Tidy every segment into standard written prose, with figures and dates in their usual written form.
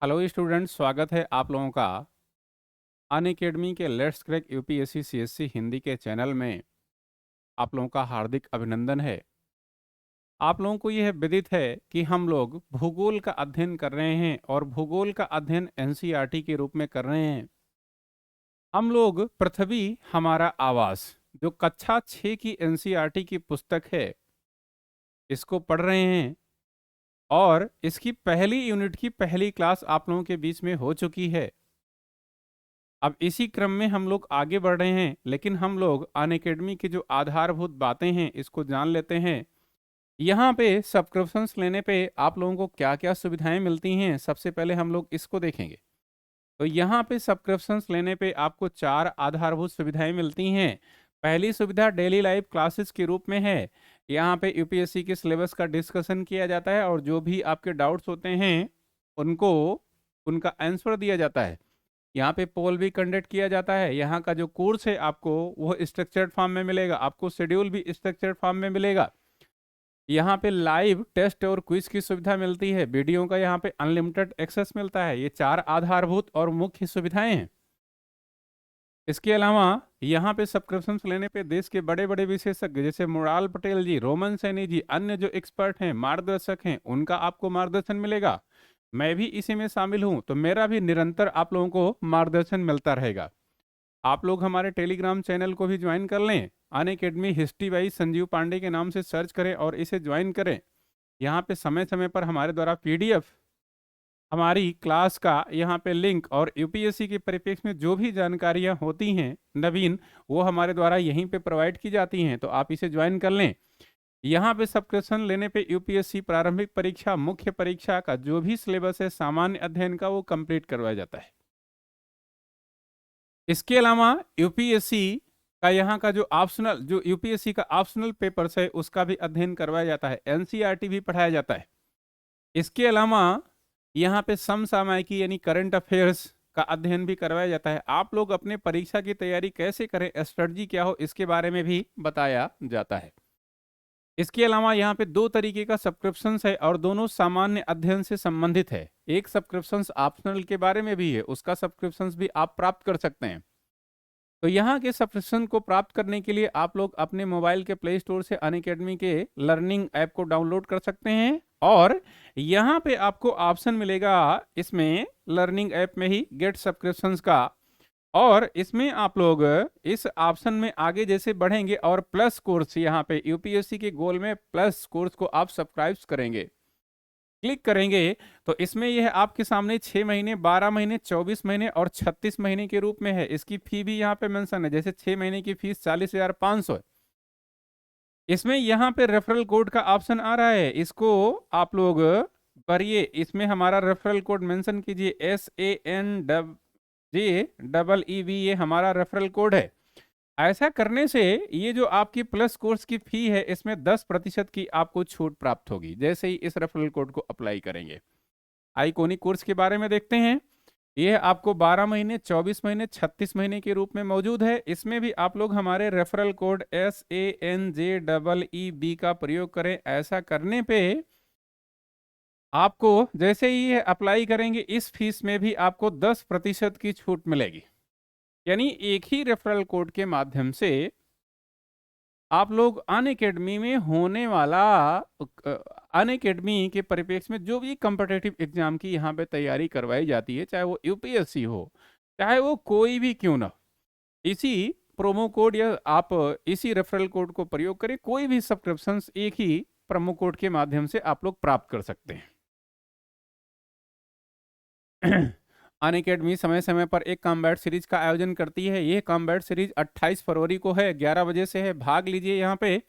Hello students, स्वागत है आप लोगों का अनअकैडमी के let's crack UPSC CSC Hindi के चैनल में। आप लोगों का हार्दिक अभिनंदन है। आप लोगों को यह विदित है कि हम लोग भूगोल का अध्ययन कर रहे हैं और भूगोल का अध्ययन एनसीईआरटी के रूप में कर रहे हैं। हम लोग पृथ्वी हमारा आवास, जो कक्षा 6 की एनसीईआरटी की पुस्तक है, इसको पढ़ रहे हैं और इसकी पहली यूनिट की पहली क्लास आप लोगों के बीच में हो चुकी है। अब इसी क्रम में हम लोग आगे बढ़ रहे हैं, लेकिन हम लोग अनअकैडमी की जो आधारभूत बातें हैं इसको जान लेते हैं। यहाँ पे सब्सक्रिप्शंस लेने पे आप लोगों को क्या क्या सुविधाएं मिलती हैं, सबसे पहले हम लोग इसको देखेंगे। तो यहाँ पे सब्सक्रिप्शंस लेने पे आपको 4 आधारभूत सुविधाएं मिलती हैं। पहली सुविधा डेली लाइव क्लासेस के रूप में है। यहाँ पे यूपीएससी के सिलेबस का डिस्कशन किया जाता है और जो भी आपके डाउट्स होते हैं उनको उनका आंसर दिया जाता है। यहाँ पे पोल भी कंडक्ट किया जाता है। यहाँ का जो कोर्स है आपको वो स्ट्रक्चर्ड फॉर्म में मिलेगा, आपको शेड्यूल भी स्ट्रक्चर्ड फॉर्म में मिलेगा। यहाँ पे लाइव टेस्ट और क्विज की सुविधा मिलती है। वीडियो का यहाँ पे अनलिमिटेड एक्सेस मिलता है। ये 4 आधारभूत और मुख्य सुविधाएं हैं। इसके अलावा यहाँ पे सब्सक्रिप्शन लेने पे देश के बड़े बड़े विशेषज्ञ जैसे मुराल पटेल जी, रोमन सैनी जी, अन्य जो एक्सपर्ट हैं, मार्गदर्शक हैं, उनका आपको मार्गदर्शन मिलेगा। मैं भी इसी में शामिल हूं, तो मेरा भी निरंतर आप लोगों को मार्गदर्शन मिलता रहेगा। आप लोग हमारे टेलीग्राम चैनल को भी ज्वाइन कर लें। Unacademy history by Sanjeev Pandey के नाम से सर्च करें और इसे ज्वाइन करें। यहाँ पे समय समय पर हमारे द्वारा पीडीएफ, हमारी क्लास का यहाँ पे लिंक और यूपीएससी के परिप्रेक्ष्य में जो भी जानकारियाँ होती हैं नवीन, वो हमारे द्वारा यहीं पे प्रोवाइड की जाती हैं, तो आप इसे ज्वाइन कर लें। यहाँ पे सब्सक्रिप्शन लेने पे यूपीएससी प्रारंभिक परीक्षा, मुख्य परीक्षा का जो भी सिलेबस है सामान्य अध्ययन का, वो कंप्लीट करवाया जाता है। इसके अलावा यूपीएससी का यहाँ का जो ऑप्शनल, जो यूपीएससी का ऑप्शनल पेपर्स है उसका भी अध्ययन करवाया जाता है। एनसीईआरटी भी पढ़ाया जाता है। इसके अलावा यहाँ पे समसामयिकी यानी करंट अफेयर्स का अध्ययन भी करवाया जाता है। आप लोग अपने परीक्षा की तैयारी कैसे करें, स्ट्रेटजी क्या हो, इसके बारे में भी बताया जाता है। इसके अलावा यहाँ पे 2 तरीके का सब्सक्रिप्शन है और दोनों सामान्य अध्ययन से संबंधित है। एक सब्सक्रिप्शन ऑप्शनल के बारे में भी है, उसका सब्सक्रिप्शन भी आप प्राप्त कर सकते हैं। तो यहाँ के सब्सक्रिप्शन को प्राप्त करने के लिए आप लोग अपने मोबाइल के प्ले स्टोर से अनअकैडमी के लर्निंग ऐप को डाउनलोड कर सकते हैं और यहाँ पे आपको ऑप्शन मिलेगा इसमें लर्निंग ऐप में ही गेट सब्सक्रिप्शंस का, और इसमें आप लोग इस ऑप्शन में आगे जैसे बढ़ेंगे और प्लस कोर्स, यहाँ पे यूपीएससी के गोल में प्लस कोर्स को आप सब्सक्राइब करेंगे, क्लिक करेंगे, तो इसमें यह आपके सामने 6 महीने, 12 महीने, 24 महीने और 36 महीने के रूप में है। इसकी फी भी यहाँ पे मेंशन है। जैसे 6 महीने की फीस 40,500 है। इसमें यहाँ पे रेफरल कोड का ऑप्शन आ रहा है, इसको आप लोग भरिए। इसमें हमारा रेफरल कोड मेंशन कीजिए, SANJEEV, ये हमारा रेफरल कोड है। ऐसा करने से ये जो आपकी प्लस कोर्स की फी है इसमें 10% की आपको छूट प्राप्त होगी, जैसे ही इस रेफरल कोड को अप्लाई करेंगे। आइकॉनिक कोर्स के बारे में देखते हैं। यह आपको 12 महीने, 24 महीने, 36 महीने के रूप में मौजूद है। इसमें भी आप लोग हमारे रेफरल कोड SANJEEB का प्रयोग करें। ऐसा करने पे आपको जैसे ही ये अप्लाई करेंगे इस फीस में भी आपको 10% की छूट मिलेगी। यानी एक ही रेफरल कोड के माध्यम से आप लोग अनअकैडमी में होने वाला, अनअकैडमी के परिप्रेक्ष्य में जो भी कॉम्पिटिटिव एग्जाम की यहाँ पे तैयारी करवाई जाती है, चाहे वो यूपीएससी हो, चाहे वो कोई भी क्यों ना, इसी प्रोमो कोड या आप इसी रेफरल कोड को प्रयोग करें। कोई भी सब्सक्रिप्शन एक ही प्रोमो कोड के माध्यम से आप लोग प्राप्त कर सकते हैं। अनअकैडमी समय समय पर एक कॉम्बैट सीरीज का आयोजन करती है। यह कॉम्बैट सीरीज 28 फरवरी को है, 11 बजे से है। भाग लीजिए यहाँ पे।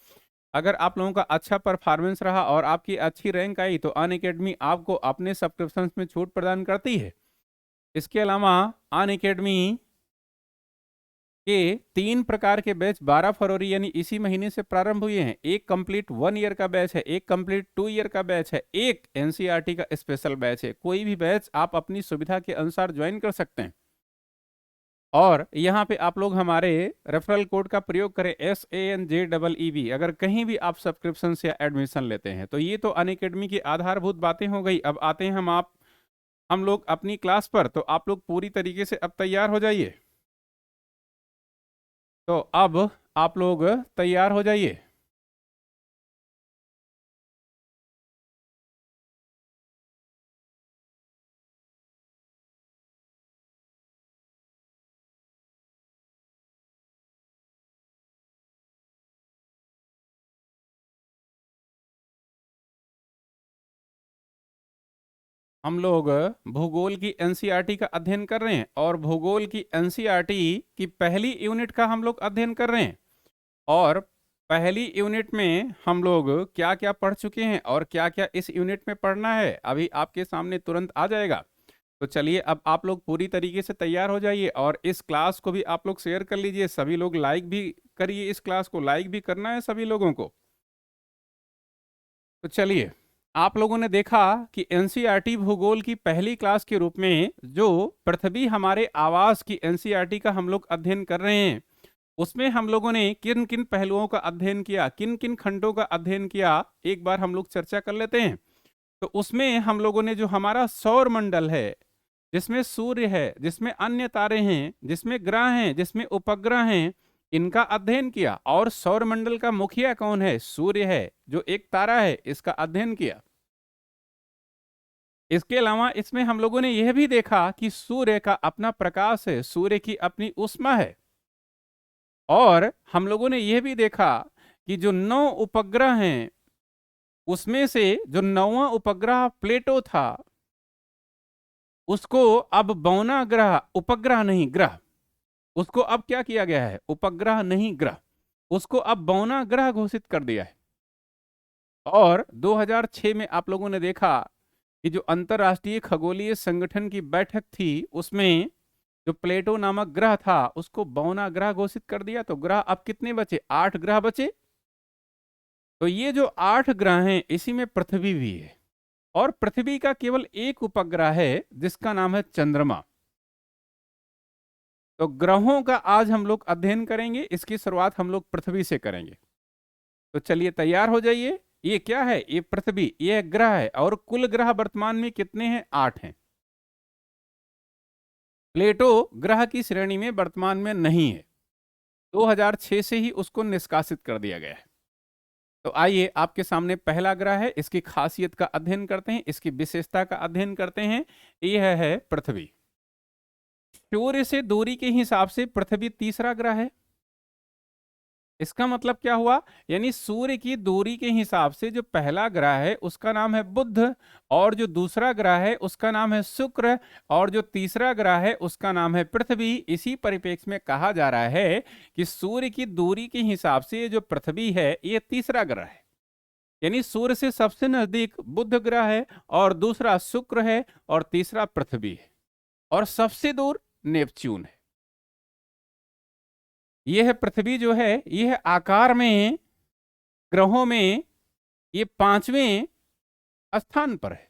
अगर आप लोगों का अच्छा परफॉर्मेंस रहा और आपकी अच्छी रैंक आई तो अनअकैडमी आपको अपने सब्सक्रिप्शन में छूट प्रदान करती है। इसके अलावा अनअकैडमी के 3 प्रकार के बैच 12 फरवरी यानी इसी महीने से प्रारंभ हुए हैं। एक कंप्लीट 1 ईयर का बैच है, एक कंप्लीट 2 ईयर का बैच है, एक एनसीईआरटी का स्पेशल बैच है। कोई भी बैच आप अपनी सुविधा के अनुसार ज्वाइन कर सकते हैं। और यहाँ पे आप लोग हमारे रेफरल कोड का प्रयोग करें, SANJEEB, अगर कहीं भी आप सब्सक्रिप्शन या एडमिशन लेते हैं। तो ये तो अनअकैडमी की आधारभूत बातें हो गई। अब आते हैं हम आप हम लोग अपनी क्लास पर। तो आप लोग पूरी तरीके से अब तैयार हो जाइए। तो अब आप लोग तैयार हो जाइए। हम लोग भूगोल की एनसीईआरटी का अध्ययन कर रहे हैं, और भूगोल की एनसीईआरटी की पहली यूनिट का हम लोग अध्ययन कर रहे हैं। और पहली यूनिट में हम लोग क्या क्या पढ़ चुके हैं और क्या क्या इस यूनिट में पढ़ना है, अभी आपके सामने तुरंत आ जाएगा। तो चलिए, अब आप लोग पूरी तरीके से तैयार हो जाइए, और इस क्लास को भी आप लोग शेयर कर लीजिए। सभी लोग लाइक भी करिए, इस क्लास को लाइक भी करना है सभी लोगों को। तो चलिए, आप लोगों ने देखा कि एनसीईआरटी भूगोल की पहली क्लास के रूप में जो पृथ्वी हमारे आवास की एनसीईआरटी का हम लोग अध्ययन कर रहे हैं, उसमें हम लोगों ने किन किन पहलुओं का अध्ययन किया, किन किन खंडों का अध्ययन किया, एक बार हम लोग चर्चा कर लेते हैं। तो उसमें हम लोगों ने जो हमारा सौर मंडल है, जिसमें सूर्य है, जिसमें अन्य तारे हैं, जिसमें ग्रह हैं, जिसमें उपग्रह हैं, इनका अध्ययन किया। और सौर मंडल का मुखिया कौन है? सूर्य है, जो एक तारा है, इसका अध्ययन किया। इसके अलावा इसमें हम लोगों ने यह भी देखा कि सूर्य का अपना प्रकाश है, सूर्य की अपनी ऊष्मा है। और हम लोगों ने यह भी देखा कि जो 9 उपग्रह हैं, उसमें से जो 9वां उपग्रह प्लेटो था, उसको अब बौना ग्रह, उपग्रह नहीं ग्रह, उसको अब क्या किया गया है? उपग्रह नहीं ग्रह, उसको अब बौना ग्रह घोषित कर दिया है। और 2006 में आप लोगों ने देखा कि जो अंतरराष्ट्रीय खगोलीय संगठन की बैठक थी, उसमें जो प्लेटो नामक ग्रह था, उसको बौना ग्रह घोषित कर दिया। तो ग्रह अब कितने बचे? 8 ग्रह बचे। तो ये जो 8 ग्रह हैं, इसी में पृथ्वी भी है। और पृथ्वी का केवल एक उपग्रह है, जिसका नाम है चंद्रमा। तो ग्रहों का आज हम लोग अध्ययन करेंगे। इसकी शुरुआत हम लोग पृथ्वी से करेंगे। तो चलिए, तैयार हो जाइए। ये क्या है? ये पृथ्वी, ये ग्रह है। और कुल ग्रह वर्तमान में कितने हैं? 8 हैं। प्लेटो ग्रह की श्रेणी में वर्तमान में नहीं है, 2006 से ही उसको निष्कासित कर दिया गया है। तो आइए, आपके सामने पहला ग्रह है, इसकी खासियत का अध्ययन करते हैं, इसकी विशेषता का अध्ययन करते हैं। यह है पृथ्वी। सूर्य से दूरी के हिसाब से पृथ्वी तीसरा ग्रह है। इसका मतलब क्या हुआ? यानी सूर्य की दूरी के हिसाब से जो पहला ग्रह है, उसका नाम है बुध, और जो दूसरा ग्रह है, उसका नाम है शुक्र, और जो तीसरा ग्रह है, उसका नाम है पृथ्वी। इसी परिप्रेक्ष्य में कहा जा रहा है कि सूर्य की दूरी के हिसाब से ये जो पृथ्वी है, ये तीसरा ग्रह है। यानी सूर्य से सबसे नजदीक बुध ग्रह है, और दूसरा शुक्र है, और तीसरा पृथ्वी है, और सबसे दूर नेपच्यून है। यह पृथ्वी जो है, यह आकार में ग्रहों में ये 5वें स्थान पर है।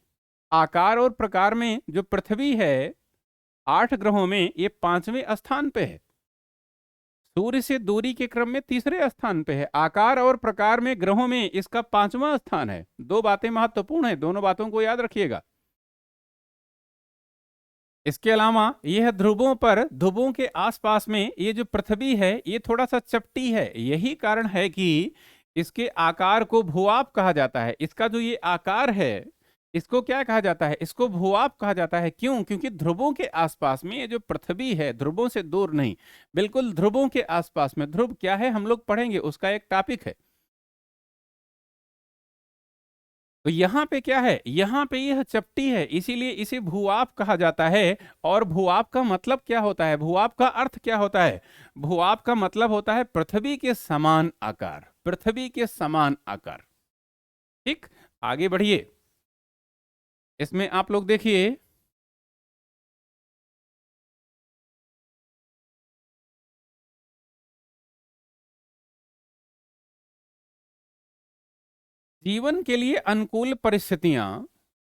आकार और प्रकार में जो पृथ्वी है, 8 ग्रहों में ये 5वें स्थान पे है। सूर्य से दूरी के क्रम में तीसरे स्थान पे है। आकार और प्रकार में ग्रहों में इसका 5वां स्थान है। दो बातें महत्वपूर्ण है, दोनों बातों को याद रखिएगा। इसके अलावा यह ध्रुवों पर, ध्रुवों के आसपास में ये जो पृथ्वी है, ये थोड़ा सा चपटी है। यही कारण है कि इसके आकार को भूआप कहा जाता है। इसका जो ये आकार है, इसको क्या कहा जाता है? इसको भूआप कहा जाता है। क्यों? क्योंकि ध्रुवों के आसपास में ये जो पृथ्वी है, ध्रुवों से दूर नहीं, बिल्कुल ध्रुवों के आसपास में। ध्रुव क्या है हम लोग पढ़ेंगे, उसका एक टॉपिक है। तो यहाँ पे क्या है? यहाँ पे यह चपटी है, इसीलिए इसे भूआप कहा जाता है। और भूआप का मतलब क्या होता है? भूआप का अर्थ क्या होता है? भूआप का मतलब होता है पृथ्वी के समान आकार, पृथ्वी के समान आकार। ठीक, आगे बढ़िए। इसमें आप लोग देखिए, जीवन के लिए अनुकूल परिस्थितियां,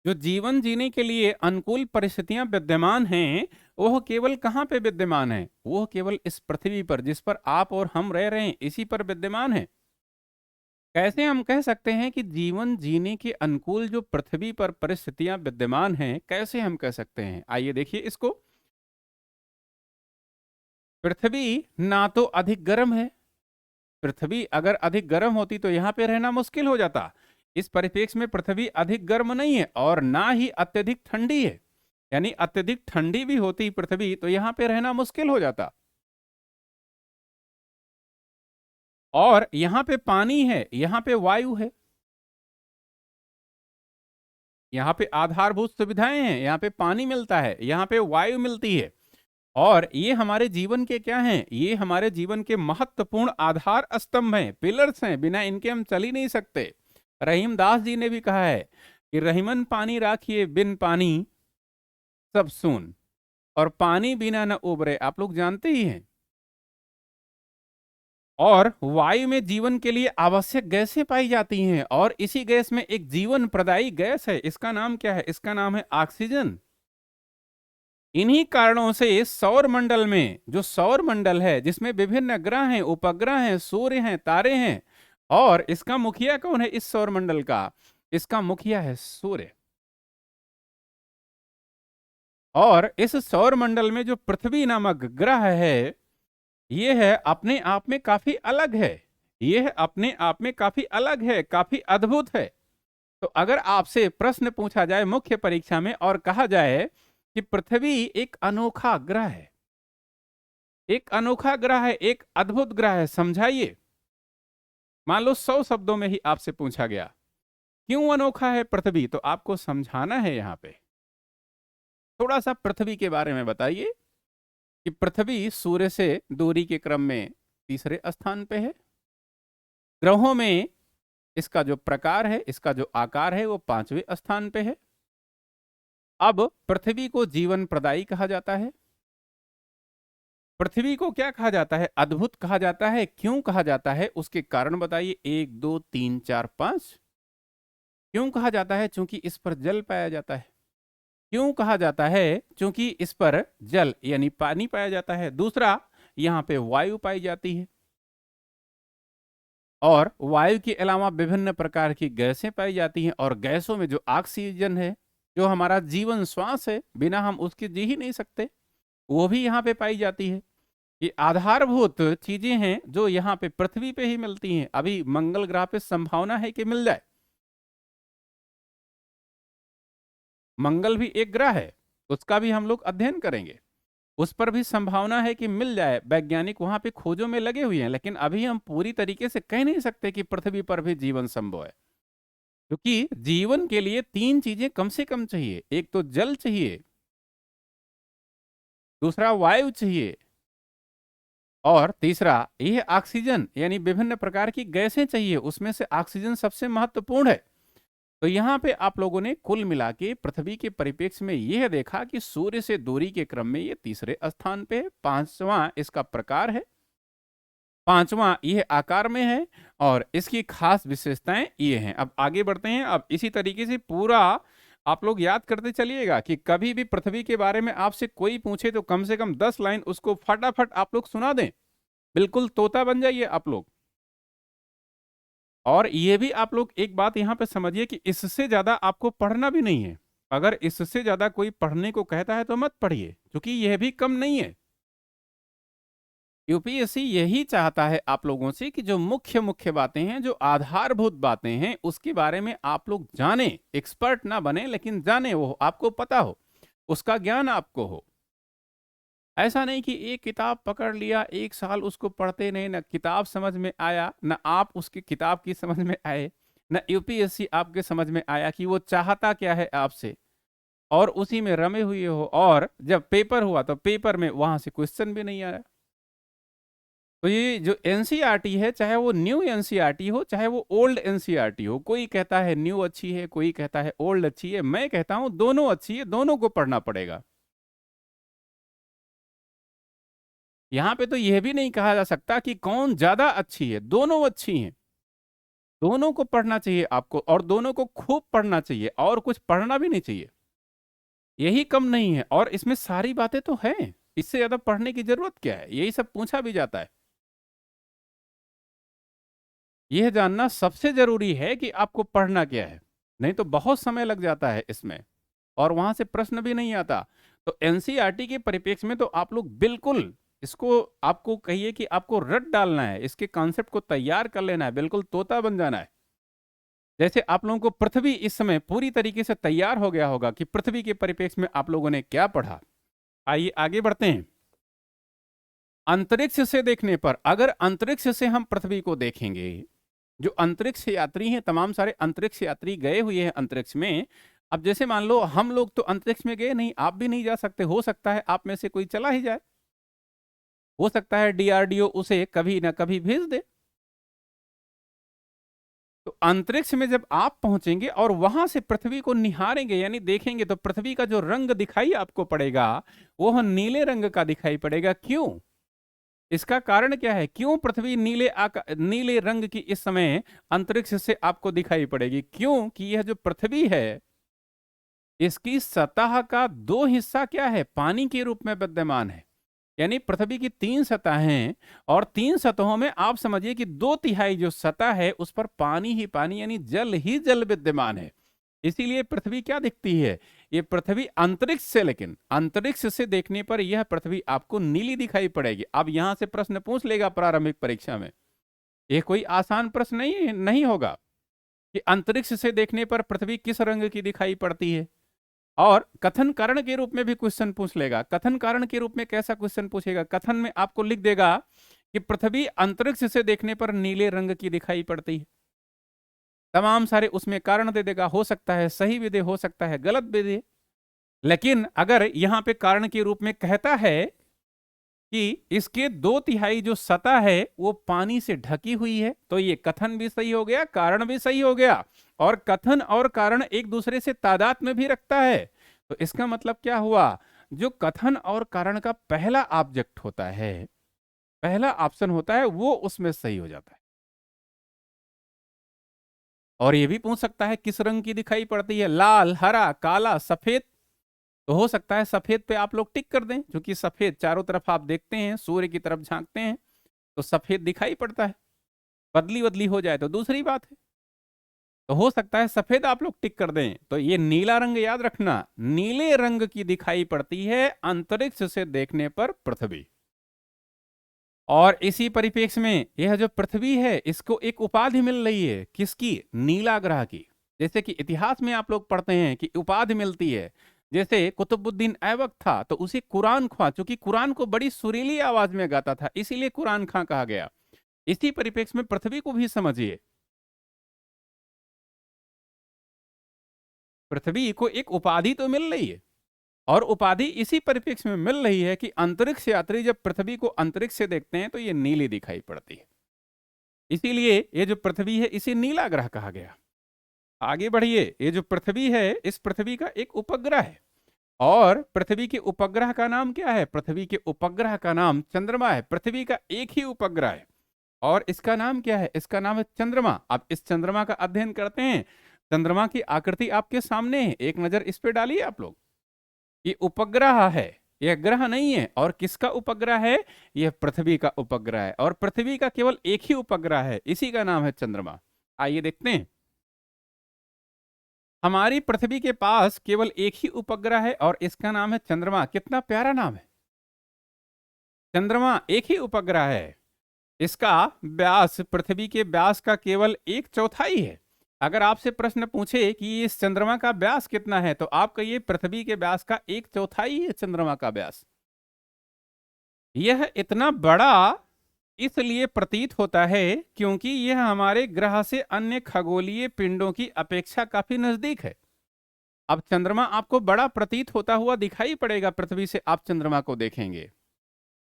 जो जीवन जीने के लिए अनुकूल परिस्थितियां विद्यमान हैं, वह केवल कहां पे विद्यमान है? वह केवल इस पृथ्वी पर, जिस पर आप और हम रह रहे हैं, इसी पर विद्यमान है। कैसे हम कह सकते हैं कि जीवन जीने के अनुकूल जो पृथ्वी पर परिस्थितियां विद्यमान हैं, कैसे हम कह सकते हैं? आइए देखिए इसको। पृथ्वी ना तो अधिक गर्म है, पृथ्वी अगर अधिक गर्म होती तो यहाँ पे रहना मुश्किल हो जाता। इस परिप्रेक्ष्य में पृथ्वी अधिक गर्म नहीं है और ना ही अत्यधिक ठंडी है, यानी अत्यधिक ठंडी भी होती पृथ्वी तो यहाँ पे रहना मुश्किल हो जाता। और यहाँ पे पानी है, यहाँ पे वायु है, यहाँ पे आधारभूत सुविधाएं हैं, यहाँ पे पानी मिलता है, यहाँ पे वायु मिलती है। और ये हमारे जीवन के क्या हैं? ये हमारे जीवन के महत्वपूर्ण आधार स्तंभ हैं, पिलर्स हैं, बिना इनके हम चल ही नहीं सकते। रहीमदास जी ने भी कहा है कि रहीमन पानी राखिए बिन पानी सब सून, और पानी बिना न उबरे, आप लोग जानते ही हैं। और वायु में जीवन के लिए आवश्यक गैसें पाई जाती हैं, और इसी गैस में एक जीवन प्रदायी गैस है, इसका नाम क्या है? इसका नाम है ऑक्सीजन। इन्हीं कारणों से सौर मंडल में, जो सौर मंडल है जिसमें विभिन्न ग्रह हैं, उपग्रह हैं, सूर्य हैं, तारे हैं, और इसका मुखिया कौन है? इस सौर मंडल का इसका मुखिया है सूर्य। और इस सौर मंडल में जो पृथ्वी नामक ग्रह है, यह है अपने आप में काफी अलग है, यह अपने आप में काफी अलग है, काफी अद्भुत है। तो अगर आपसे प्रश्न पूछा जाए मुख्य परीक्षा में और कहा जाए कि पृथ्वी एक अनोखा ग्रह है, एक अनोखा ग्रह है, एक अद्भुत ग्रह है, समझाइए। मान लो 100 शब्दों में ही आपसे पूछा गया क्यों अनोखा है पृथ्वी, तो आपको समझाना है यहां पे। थोड़ा सा पृथ्वी के बारे में बताइए कि पृथ्वी सूर्य से दूरी के क्रम में तीसरे स्थान पे है। ग्रहों में इसका जो प्रकार है, इसका जो आकार है, वो 5वें स्थान पे है। अब पृथ्वी को जीवन प्रदायी कहा जाता है। पृथ्वी को क्या कहा जाता है? अद्भुत कहा जाता है। क्यों कहा जाता है? उसके कारण बताइए। 1 2 3 4 5। क्यों कहा जाता है? क्योंकि इस पर जल पाया जाता है। क्यों कहा जाता है? क्योंकि इस पर जल यानी पानी पाया जाता है। दूसरा, यहाँ पे वायु पाई जाती है, और वायु के अलावा विभिन्न प्रकार की गैसें पाई जाती हैं, और गैसों में जो ऑक्सीजन है, जो हमारा जीवन श्वास है, बिना हम उसके जी ही नहीं सकते, वो भी यहाँ पे पाई जाती है। ये आधारभूत चीजें हैं जो यहाँ पे पृथ्वी पे ही मिलती हैं। अभी मंगल ग्रह पे संभावना है कि मिल जाए। मंगल भी एक ग्रह है, उसका भी हम लोग अध्ययन करेंगे। उस पर भी संभावना है कि मिल जाए, वैज्ञानिक वहां पे खोजों में लगे हुए हैं, लेकिन अभी हम पूरी तरीके से कह नहीं सकते कि पृथ्वी पर भी जीवन संभव है। क्योंकि जीवन के लिए 3 चीजें कम से कम चाहिए। एक तो जल चाहिए, दूसरा वायु चाहिए, और तीसरा यह ऑक्सीजन यानी विभिन्न प्रकार की गैसें चाहिए। उसमें से ऑक्सीजन सबसे महत्वपूर्ण है। तो यहाँ पे आप लोगों ने कुल मिला के पृथ्वी के परिप्रेक्ष्य में यह देखा कि सूर्य से दूरी के क्रम में ये तीसरे स्थान पे है। 5वां इसका प्रकार है, 5वां यह आकार में है, और इसकी खास विशेषताएं ये हैं। अब आगे बढ़ते हैं। अब इसी तरीके से पूरा आप लोग याद करते चलिएगा कि कभी भी पृथ्वी के बारे में आपसे कोई पूछे तो कम से कम 10 लाइन उसको फटाफट आप लोग सुना दें। बिल्कुल तोता बन जाइए आप लोग। और ये भी आप लोग एक बात यहां पे समझिए कि इससे ज्यादा आपको पढ़ना भी नहीं है। अगर इससे ज्यादा कोई पढ़ने को कहता है तो मत पढ़िए, क्योंकि यह भी कम नहीं है। यूपीएससी यही चाहता है आप लोगों से कि जो मुख्य मुख्य बातें हैं, जो आधारभूत बातें हैं, उसके बारे में आप लोग जाने। एक्सपर्ट ना बने, लेकिन जाने, वो आपको पता हो, उसका ज्ञान आपको हो। ऐसा नहीं कि एक किताब पकड़ लिया, 1 साल उसको पढ़ते नहीं, ना किताब समझ में आया, ना आप उसकी किताब की समझ में आए, ना यूपीएससी आपके समझ में आया कि वो चाहता क्या है आपसे, और उसी में रमे हुए हो, और जब पेपर हुआ तो पेपर में वहां से क्वेश्चन भी नहीं आया। तो ये जो एनसीईआरटी है, चाहे वो न्यू एनसीईआरटी हो, चाहे वो ओल्ड एनसीईआरटी हो, कोई कहता है न्यू अच्छी है, कोई कहता है ओल्ड अच्छी है, मैं कहता हूं दोनों अच्छी है, दोनों को पढ़ना पड़ेगा। यहां पे तो यह भी नहीं कहा जा सकता कि कौन ज्यादा अच्छी है, दोनों अच्छी हैं। दोनों को पढ़ना चाहिए आपको, और दोनों को खूब पढ़ना चाहिए, और कुछ पढ़ना भी नहीं चाहिए। यही कम नहीं है, और इसमें सारी बातें तो हैं, इससे ज्यादा पढ़ने की जरूरत क्या है? यही सब पूछा भी जाता है। यह जानना सबसे जरूरी है कि आपको पढ़ना क्या है, नहीं तो बहुत समय लग जाता है इसमें और वहां से प्रश्न भी नहीं आता। तो एनसीईआरटी के परिप्रेक्ष्य में तो आप लोग बिल्कुल इसको, आपको कहिए कि आपको रट डालना है, इसके कॉन्सेप्ट को तैयार कर लेना है, बिल्कुल तोता बन जाना है। जैसे आप लोगों को पृथ्वी इस समय पूरी तरीके से तैयार हो गया होगा कि पृथ्वी के परिप्रेक्ष्य में आप लोगों ने क्या पढ़ा। आइए आगे बढ़ते हैं। अंतरिक्ष से देखने पर, अगर अंतरिक्ष से हम पृथ्वी को देखेंगे, जो अंतरिक्ष यात्री हैं, तमाम सारे अंतरिक्ष यात्री गए हुए हैं अंतरिक्ष में। अब जैसे मान लो हम लोग तो अंतरिक्ष में गए नहीं, आप भी नहीं जा सकते, हो सकता है आप में से कोई चला ही जाए, हो सकता है डीआरडीओ उसे कभी ना कभी भेज दे। तो अंतरिक्ष में जब आप पहुंचेंगे और वहां से पृथ्वी को निहारेंगे यानी देखेंगे, तो पृथ्वी का जो रंग दिखाई आपको पड़ेगा वो नीले रंग का दिखाई पड़ेगा। क्यों? इसका कारण क्या है? क्यों पृथ्वी नीले रंग की इस समय अंतरिक्ष से आपको दिखाई पड़ेगी? क्यों कि यह जो पृथ्वी है इसकी सतह का दो हिस्सा क्या है? पानी के रूप में विद्यमान है। यानी पृथ्वी की तीन सतह हैं और तीन सतहों में आप समझिए कि दो तिहाई जो सतह है उस पर पानी ही पानी यानी जल ही जल विद्यमान है। इसीलिए पृथ्वी क्या दिखती है? ये पृथ्वी अंतरिक्ष से, लेकिन अंतरिक्ष से देखने पर यह पृथ्वी आपको नीली दिखाई पड़ेगी। अब यहां से प्रश्न पूछ लेगा प्रारंभिक परीक्षा में, यह कोई आसान प्रश्न नहीं होगा कि अंतरिक्ष से देखने पर पृथ्वी किस रंग की दिखाई पड़ती है। और कथन कारण के रूप में भी क्वेश्चन पूछ लेगा। कथन कारण के रूप में कैसा क्वेश्चन पूछेगा? कथन में आपको लिख देगा कि पृथ्वी अंतरिक्ष से देखने पर नीले रंग की दिखाई पड़ती है। तमाम सारे उसमें कारण दे देगा, हो सकता है सही भी दे, हो सकता है गलत भी दे। लेकिन अगर यहां पे कारण के रूप में कहता है कि इसके दो तिहाई जो सतह है वो पानी से ढकी हुई है, तो ये कथन भी सही हो गया, कारण भी सही हो गया। और कथन और कारण एक दूसरे से तादाद में भी रखता है। तो इसका मतलब क्या हुआ? जो कथन और कारण का पहला ऑब्जेक्ट होता है, पहला ऑप्शन होता है, वो उसमें सही हो जाता है। और ये भी पूछ सकता है किस रंग की दिखाई पड़ती है, लाल, हरा, काला, सफेद। तो हो सकता है सफेद पे आप लोग टिक कर दें, क्योंकि सफेद चारों तरफ आप देखते हैं, सूर्य की तरफ झांकते हैं तो सफेद दिखाई पड़ता है। बदली बदली हो जाए तो दूसरी बात है। तो हो सकता है सफेद आप लोग टिक कर दें। तो ये नीला रंग याद रखना, नीले रंग की दिखाई पड़ती है अंतरिक्ष से देखने पर पृथ्वी। और इसी परिप्रेक्ष्य में यह जो पृथ्वी है इसको एक उपाधि मिल रही है, किसकी? नीला ग्रह की। जैसे कि इतिहास में आप लोग पढ़ते हैं कि उपाधि मिलती है, जैसे कुतुबुद्दीन ऐबक था तो उसे कुरान खां, क्योंकि कुरान को बड़ी सुरीली आवाज में गाता था इसीलिए कुरान खां कहा गया। इसी परिप्रेक्ष्य में पृथ्वी को भी समझिए, पृथ्वी को एक उपाधि तो मिल रही है और उपाधि इसी परिप्रेक्ष्य में मिल रही है कि अंतरिक्ष यात्री जब पृथ्वी को अंतरिक्ष से देखते हैं तो ये नीली दिखाई पड़ती है। इसीलिए ये जो पृथ्वी है इसे नीला ग्रह कहा गया। आगे बढ़िए। ये जो पृथ्वी है इस पृथ्वी का एक उपग्रह है और पृथ्वी के उपग्रह का नाम क्या है? पृथ्वी के उपग्रह का नाम चंद्रमा है। पृथ्वी का एक ही उपग्रह है और इसका नाम क्या है? इसका नाम है चंद्रमा। अब इस चंद्रमा का अध्ययन करते हैं। चंद्रमा की आकृति आपके सामने है, एक नजर इस पे डालिए आप लोग। ये उपग्रह है, यह ग्रह नहीं है। और किसका उपग्रह है? यह पृथ्वी का उपग्रह है और पृथ्वी का केवल एक ही उपग्रह है, इसी का नाम है चंद्रमा। आइए देखते हैं। हमारी पृथ्वी के पास केवल एक ही उपग्रह है और इसका नाम है चंद्रमा। कितना प्यारा नाम है, चंद्रमा एक ही उपग्रह है। इसका व्यास पृथ्वी के व्यास का केवल एक चौथाई है। अगर आपसे प्रश्न पूछे कि इस चंद्रमा का व्यास कितना है तो आप कहिए पृथ्वी के व्यास का एक चौथाई है चंद्रमा का व्यास। यह इतना बड़ा इसलिए प्रतीत होता है क्योंकि यह हमारे ग्रह से अन्य खगोलीय पिंडों की अपेक्षा काफी नजदीक है। अब चंद्रमा आपको बड़ा प्रतीत होता हुआ दिखाई पड़ेगा पृथ्वी से आप चंद्रमा को देखेंगे,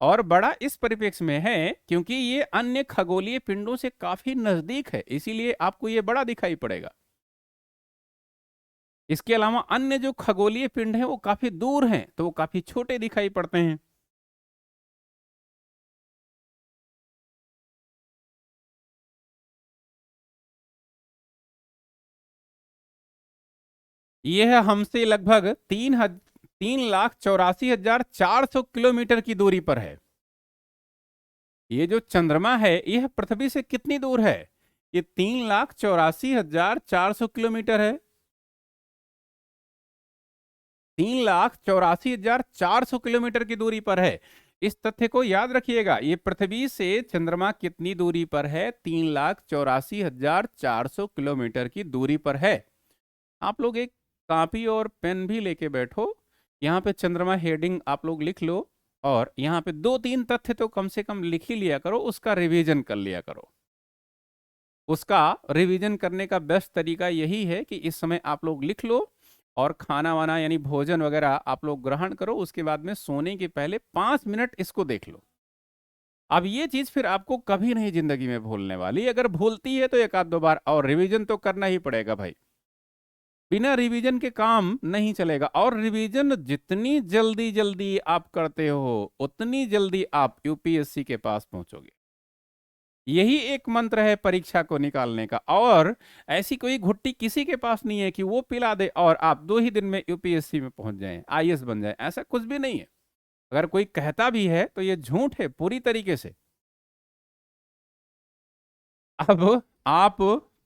और बड़ा इस परिप्रेक्ष्य में है क्योंकि ये अन्य खगोलीय पिंडों से काफी नजदीक है, इसीलिए आपको ये बड़ा दिखाई पड़ेगा। इसके अलावा अन्य जो खगोलीय पिंड हैं वो काफी दूर हैं तो वो काफी छोटे दिखाई पड़ते हैं। यह हमसे लगभग 3,84,400 किलोमीटर की दूरी पर है। ये जो चंद्रमा है यह पृथ्वी से कितनी दूर है? ये 3,84,400 किलोमीटर है। 3,84,400 किलोमीटर की दूरी पर है। इस तथ्य को याद रखिएगा, ये पृथ्वी से चंद्रमा कितनी दूरी पर है? 3,84,400 किलोमीटर की दूरी पर है। आप लोग एक कॉपी और पेन भी लेके बैठो, यहाँ पे चंद्रमा हेडिंग आप लोग लिख लो, और यहाँ पे 2-3 तथ्य तो कम से कम लिख ही लिया करो, उसका रिवीजन कर लिया करो। उसका रिवीजन करने का बेस्ट तरीका यही है कि इस समय आप लोग लिख लो, और खाना वाना यानी भोजन वगैरह आप लोग ग्रहण करो, उसके बाद में सोने के पहले 5 मिनट इसको देख लो। अब ये चीज फिर आपको कभी नहीं जिंदगी में भूलने वाली। अगर भूलती है तो एक आध दो बार और रिवीजन तो करना ही पड़ेगा भाई, बिना रिवीजन के काम नहीं चलेगा। और रिवीजन जितनी जल्दी जल्दी आप करते हो, उतनी जल्दी आप यूपीएससी के पास पहुंचोगे। यही एक मंत्र है परीक्षा को निकालने का। और ऐसी कोई घुट्टी किसी के पास नहीं है कि वो पिला दे और आप 2 ही दिन में यूपीएससी में पहुंच जाएं, आईएएस बन जाएं। ऐसा कुछ भी नहीं है। अगर कोई कहता भी है तो ये झूठ है पूरी तरीके से। अब आप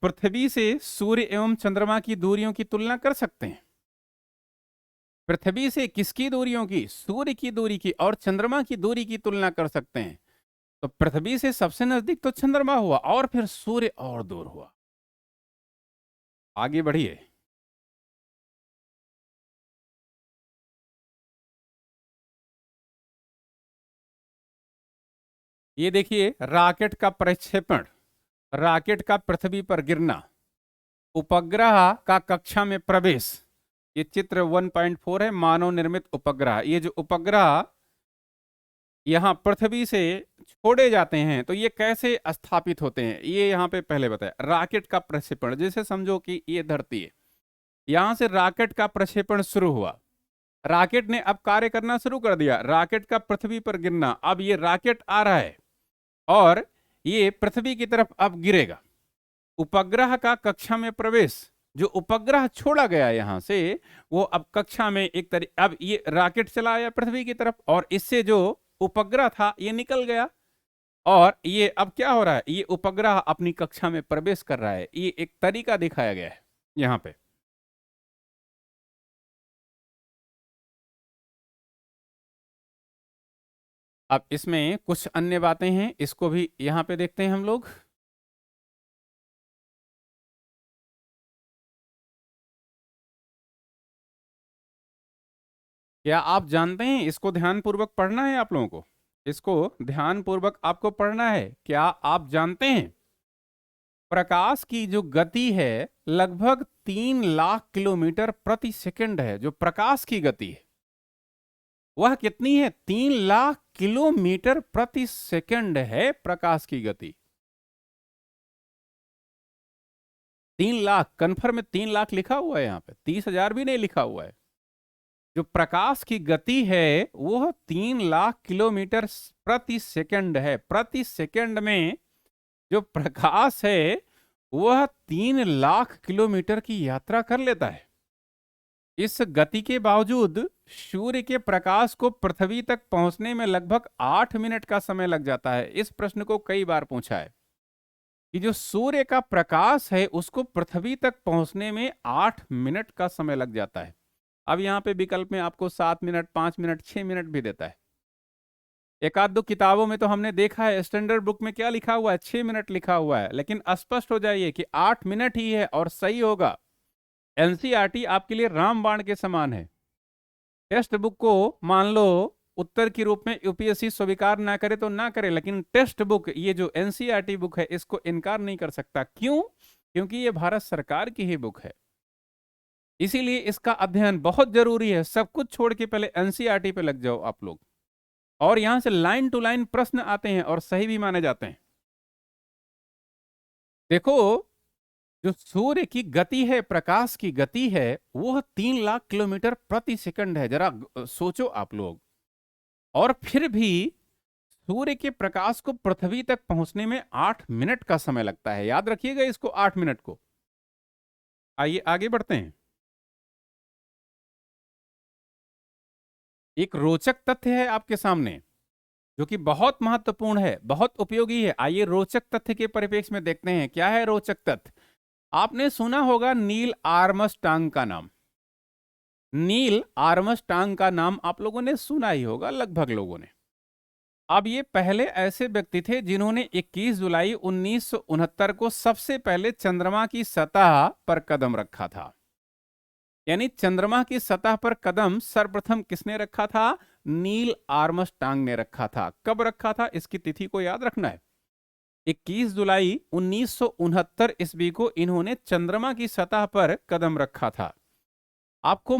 पृथ्वी से सूर्य एवं चंद्रमा की दूरियों की तुलना कर सकते हैं। पृथ्वी से किसकी दूरियों की? सूर्य की दूरी की और चंद्रमा की दूरी की तुलना कर सकते हैं। तो पृथ्वी से सबसे नजदीक तो चंद्रमा हुआ, और फिर सूर्य और दूर हुआ। आगे बढ़िए। ये देखिए, रॉकेट का प्रक्षेपण, रॉकेट का पृथ्वी पर गिरना, उपग्रह का कक्षा में प्रवेश। ये चित्र 1.4 है, मानव निर्मित उपग्रह। ये जो उपग्रह यहाँ पृथ्वी से छोड़े जाते हैं तो ये कैसे स्थापित होते हैं, ये यहाँ पे पहले बताया। रॉकेट का प्रक्षेपण, जैसे समझो कि ये धरती है, यहां से रॉकेट का प्रक्षेपण शुरू हुआ। रॉकेट ने अब कार्य करना शुरू कर दिया, रॉकेट का पृथ्वी पर गिरना। अब ये रॉकेट आ रहा है और ये पृथ्वी की तरफ अब गिरेगा। उपग्रह का कक्षा में प्रवेश, जो उपग्रह छोड़ा गया यहां से, वो अब कक्षा में एक अब ये रॉकेट चला आया पृथ्वी की तरफ, और इससे जो उपग्रह था ये निकल गया। और ये अब क्या हो रहा है, ये उपग्रह अपनी कक्षा में प्रवेश कर रहा है। ये एक तरीका दिखाया गया है यहां पे। अब इसमें कुछ अन्य बातें हैं, इसको भी यहां पे देखते हैं हम लोग। क्या आप जानते हैं, इसको ध्यानपूर्वक पढ़ना है आप लोगों को, इसको ध्यानपूर्वक आपको पढ़ना है। क्या आप जानते हैं प्रकाश की जो गति है लगभग 3 लाख किलोमीटर प्रति सेकंड है? जो प्रकाश की गति है वह कितनी है? 3 लाख किलोमीटर प्रति सेकंड है प्रकाश की गति। 3 लाख कन्फर्म में, 3 लाख लिखा हुआ है यहाँ पे, 30,000 भी नहीं लिखा हुआ है। जो प्रकाश की गति है वह 3 लाख किलोमीटर प्रति सेकंड है। प्रति सेकंड में जो प्रकाश है वह 3 लाख किलोमीटर की यात्रा कर लेता है। इस गति के बावजूद सूर्य के प्रकाश को पृथ्वी तक पहुंचने में लगभग 8 मिनट का समय लग जाता है। इस प्रश्न को कई बार पूछा है कि जो सूर्य का प्रकाश है उसको पृथ्वी तक पहुंचने में 8 मिनट का समय लग जाता है। अब यहाँ पे विकल्प में आपको 7 मिनट, 5 मिनट, 6 मिनट भी देता है। एक आध दो किताबों में तो हमने देखा है, स्टैंडर्ड बुक में क्या लिखा हुआ है, 6 मिनट लिखा हुआ है, लेकिन स्पष्ट हो जाइए कि 8 मिनट ही है और सही होगा। एनसीईआरटी आपके लिए रामबाण के समान है। टेक्स्ट बुक को मान लो उत्तर के रूप में यूपीएससी स्वीकार ना करे तो ना करे, लेकिन टेक्स्ट बुक, ये जो एनसीईआरटी बुक है, इसको इनकार नहीं कर सकता। क्यों? क्योंकि ये भारत सरकार की ही बुक है, इसीलिए इसका अध्ययन बहुत जरूरी है। सब कुछ छोड़ के पहले एनसीईआरटी पे लग जाओ आप लोग, और यहां से लाइन टू लाइन प्रश्न आते हैं और सही भी माने जाते हैं। देखो, जो सूर्य की गति है, प्रकाश की गति है, वह 3 लाख किलोमीटर प्रति सेकंड है। जरा सोचो आप लोग। और फिर भी सूर्य के प्रकाश को पृथ्वी तक पहुंचने में 8 मिनट का समय लगता है। याद रखिएगा इसको, 8 मिनट को। आइए आगे बढ़ते हैं। एक रोचक तथ्य है आपके सामने। जो कि बहुत महत्वपूर्ण है, बहुत उपयोगी है। आइए रोचक तथ्य के परिप्रेक्ष्य में देखते हैं क्या है रोचक तथ्य। आपने सुना होगा नील आर्मस्ट्रांग का नाम। नील आर्मस्ट्रांग का नाम आप लोगों ने सुना ही होगा, लगभग लोगों ने। अब ये पहले ऐसे व्यक्ति थे जिन्होंने 21 जुलाई 1969 को सबसे पहले चंद्रमा की सतह पर कदम रखा था। यानी चंद्रमा की सतह पर कदम सर्वप्रथम किसने रखा था? नील आर्मस्ट्रांग ने रखा था। कब रखा था इसकी तिथि को याद रखना है। 21 जुलाई 1969 ईस्वी को इन्होंने चंद्रमा की सतह पर कदम रखा था। आपको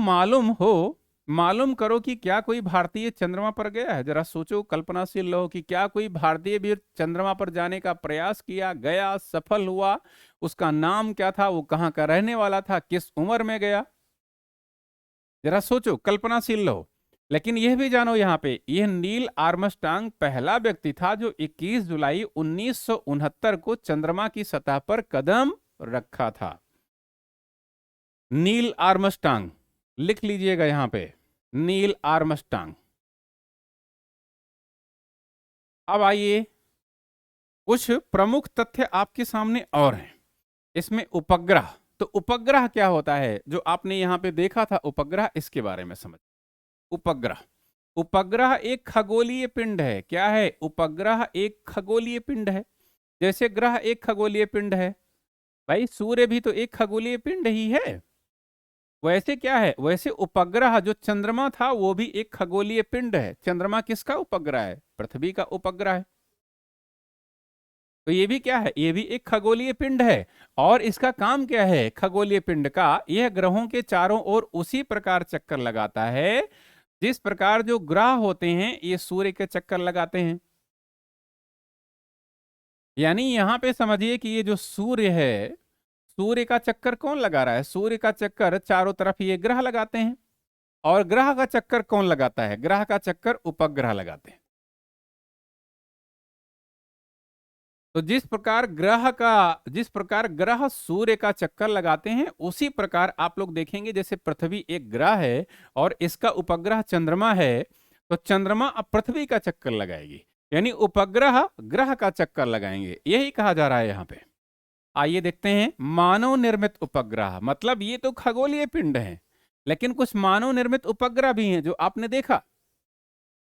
मालूम करो कि क्या कोई भारतीय चंद्रमा पर गया है? जरा सोचो, कल्पनाशील रहो कि क्या कोई भारतीय भी चंद्रमा पर जाने का प्रयास किया, गया, सफल हुआ? उसका नाम क्या था? वो कहाँ का रहने वाला था? किस उम्र में गया? जरा सोचो, कल्पनाशील रहो। लेकिन यह भी जानो यहां पे, यह नील आर्मस्ट्रांग पहला व्यक्ति था जो 21 जुलाई 1969 को चंद्रमा की सतह पर कदम रखा था। नील आर्मस्ट्रांग लिख लीजिएगा यहां पे, नील आर्मस्ट्रांग। अब आइए कुछ प्रमुख तथ्य आपके सामने और हैं। इसमें उपग्रह, तो उपग्रह क्या होता है जो आपने यहां पे देखा था उपग्रह, इसके बारे में समझ। उपग्रह, उपग्रह एक खगोलीय पिंड है। क्या है? उपग्रह एक खगोलीय पिंड है। जैसे ग्रह एक खगोलीय पिंड है, भाई सूर्य भी तो एक खगोलीय पिंड ही है। वैसे क्या है, वैसे उपग्रह जो चंद्रमा था वो भी एक खगोलीय पिंड है। चंद्रमा किसका उपग्रह है? पृथ्वी का उपग्रह है। तो ये भी क्या है? ये भी एक खगोलीय पिंड है। और इसका काम क्या है खगोलीय पिंड का? यह ग्रहों के चारों ओर उसी प्रकार चक्कर लगाता है जिस प्रकार जो ग्रह होते हैं ये सूर्य के चक्कर लगाते हैं। यानी यहां पे समझिए कि ये जो सूर्य है, सूर्य का चक्कर कौन लगा रहा है? सूर्य का चक्कर चारों तरफ ये ग्रह लगाते हैं। और ग्रह का चक्कर कौन लगाता है? ग्रह का चक्कर उपग्रह लगाते हैं। तो जिस प्रकार ग्रह सूर्य का चक्कर लगाते हैं उसी प्रकार आप लोग देखेंगे जैसे पृथ्वी एक ग्रह है और इसका उपग्रह चंद्रमा है, तो चंद्रमा अब पृथ्वी का चक्कर लगाएगी। यानी उपग्रह ग्रह का चक्कर लगाएंगे, यही कहा जा रहा है यहां पे। आइए देखते हैं मानव निर्मित उपग्रह। मतलब ये तो खगोलीय पिंड है, लेकिन कुछ मानव निर्मित उपग्रह भी हैं जो आपने देखा।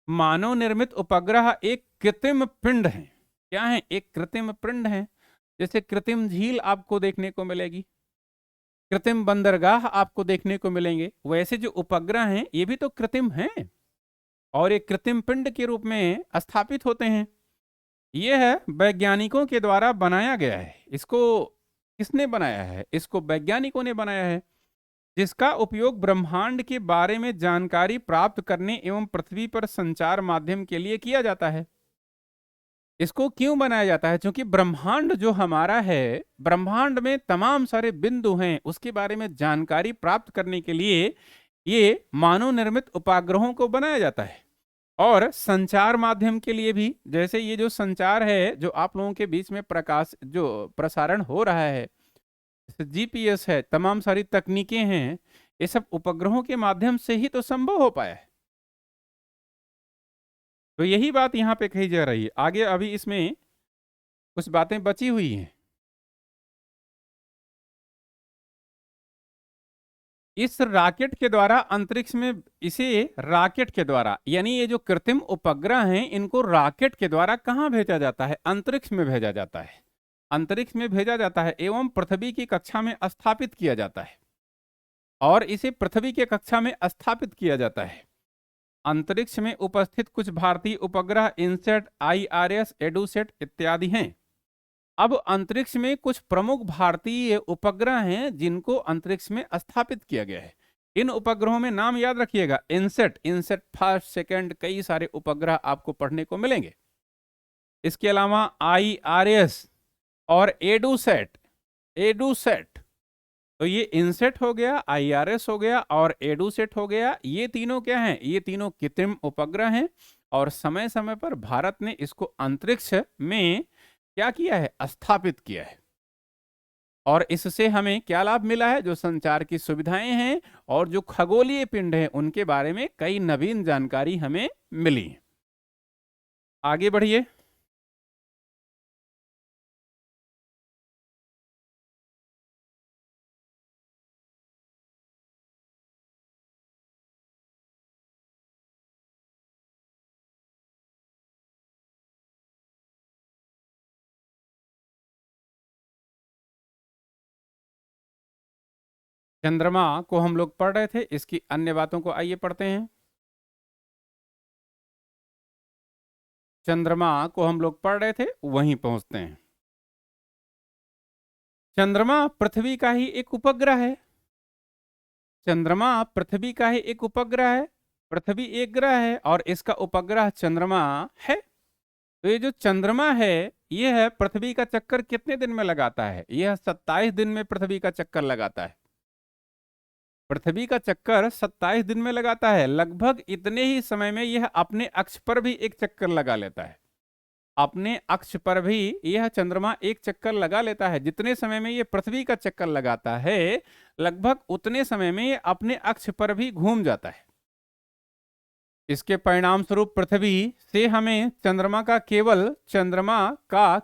मानव निर्मित उपग्रह एक कृत्रिम पिंड है। क्या है? एक कृत्रिम पिंड है। जैसे कृत्रिम झील आपको देखने को मिलेगी, कृत्रिम बंदरगाह आपको देखने को मिलेंगे, वैसे जो उपग्रह हैं ये भी तो कृत्रिम हैं और एक कृत्रिम पिंड के रूप में स्थापित होते हैं। यह है वैज्ञानिकों के द्वारा बनाया गया है। इसको किसने बनाया है? इसको वैज्ञानिकों ने बनाया है, जिसका उपयोग ब्रह्मांड के बारे में जानकारी प्राप्त करने एवं पृथ्वी पर संचार माध्यम के लिए किया जाता है। इसको क्यों बनाया जाता है? क्योंकि ब्रह्मांड जो हमारा है, ब्रह्मांड में तमाम सारे बिंदु हैं, उसके बारे में जानकारी प्राप्त करने के लिए ये मानव निर्मित उपग्रहों को बनाया जाता है। और संचार माध्यम के लिए भी, जैसे ये जो संचार है जो आप लोगों के बीच में प्रकाश जो प्रसारण हो रहा है, जैसे जीपीएस है, तमाम सारी तकनीकें हैं, ये सब उपग्रहों के माध्यम से ही तो संभव हो पाया है। तो यही बात यहाँ पे कही जा रही है। आगे अभी इसमें कुछ बातें बची हुई हैं। इस रॉकेट के द्वारा अंतरिक्ष में, इसे रॉकेट के द्वारा, यानी ये जो कृत्रिम उपग्रह हैं इनको रॉकेट के द्वारा कहाँ भेजा जाता है? अंतरिक्ष में भेजा जाता है। अंतरिक्ष में भेजा जाता है एवं पृथ्वी की कक्षा में स्थापित किया जाता है। और इसे पृथ्वी के कक्षा में स्थापित किया जाता है। अंतरिक्ष में उपस्थित कुछ भारतीय उपग्रह इनसेट, आईआरएस, एडुसेट इत्यादि हैं। अब अंतरिक्ष में कुछ प्रमुख भारतीय उपग्रह हैं जिनको अंतरिक्ष में स्थापित किया गया है। इन उपग्रहों में नाम याद रखिएगा, इनसेट, इनसेट फर्स्ट, सेकंड, कई सारे उपग्रह आपको पढ़ने को मिलेंगे। इसके अलावा आईआरएस और एडुसेट, एडुसेट, तो ये इनसेट हो गया, आईआरएस हो गया और एडुसेट हो गया। ये तीनों क्या हैं? ये तीनों कृत्रिम उपग्रह हैं और समय समय पर भारत ने इसको अंतरिक्ष में क्या किया है? स्थापित किया है। और इससे हमें क्या लाभ मिला है? जो संचार की सुविधाएं हैं और जो खगोलीय पिंड हैं उनके बारे में कई नवीन जानकारी हमें मिली है। आगे बढ़िए। चंद्रमा को हम लोग पढ़ रहे थे, इसकी अन्य बातों को आइए पढ़ते हैं। चंद्रमा को हम लोग पढ़ रहे थे, वहीं पहुंचते हैं। चंद्रमा पृथ्वी का ही एक उपग्रह है। चंद्रमा पृथ्वी का ही एक उपग्रह है। पृथ्वी एक ग्रह है और इसका उपग्रह चंद्रमा है। तो ये जो चंद्रमा है, यह है पृथ्वी का चक्कर कितने दिन में लगाता है? यह 27 दिन में पृथ्वी का चक्कर लगाता है। पृथ्वी का चक्कर 27 दिन में लगाता है। लगभग इतने ही समय में यह अपने अक्ष पर भी एक चक्कर लगा लेता है। अपने अक्ष पर भी यह चंद्रमा एक चक्कर लगा लेता है। जितने समय में यह पृथ्वी का चक्कर लगाता है, लगभग उतने समय में यह अपने अक्ष पर भी घूम जाता है। इसके परिणाम स्वरूप पृथ्वी से हमें चंद्रमा का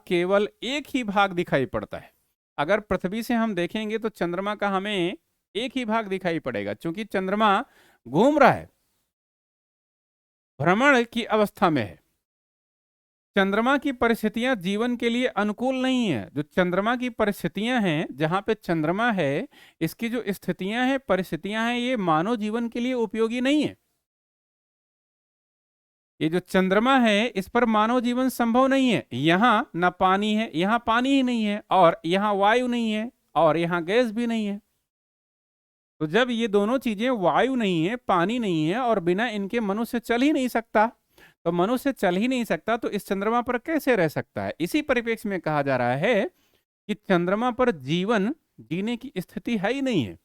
केवल एक ही भाग दिखाई पड़ता है। अगर पृथ्वी से हम देखेंगे तो चंद्रमा का हमें एक ही भाग दिखाई पड़ेगा, क्योंकि चंद्रमा घूम रहा है, भ्रमण की अवस्था में है। चंद्रमा की परिस्थितियां जीवन के लिए अनुकूल नहीं है। जो चंद्रमा की परिस्थितियां हैं, जहां पे चंद्रमा है, इसकी जो स्थितियां हैं, परिस्थितियां हैं, ये मानव जीवन के लिए उपयोगी नहीं है। ये जो चंद्रमा है, इस पर मानव जीवन संभव नहीं है। यहाँ ना पानी है, यहाँ पानी ही नहीं है, और यहाँ वायु नहीं है, और यहाँ गैस भी नहीं है। तो जब ये दोनों चीजें, वायु नहीं है, पानी नहीं है, और बिना इनके मनुष्य चल ही नहीं सकता, तो मनुष्य चल ही नहीं सकता तो इस चंद्रमा पर कैसे रह सकता है? इसी परिप्रेक्ष्य में कहा जा रहा है कि चंद्रमा पर जीवन जीने की स्थिति है ही नहीं है।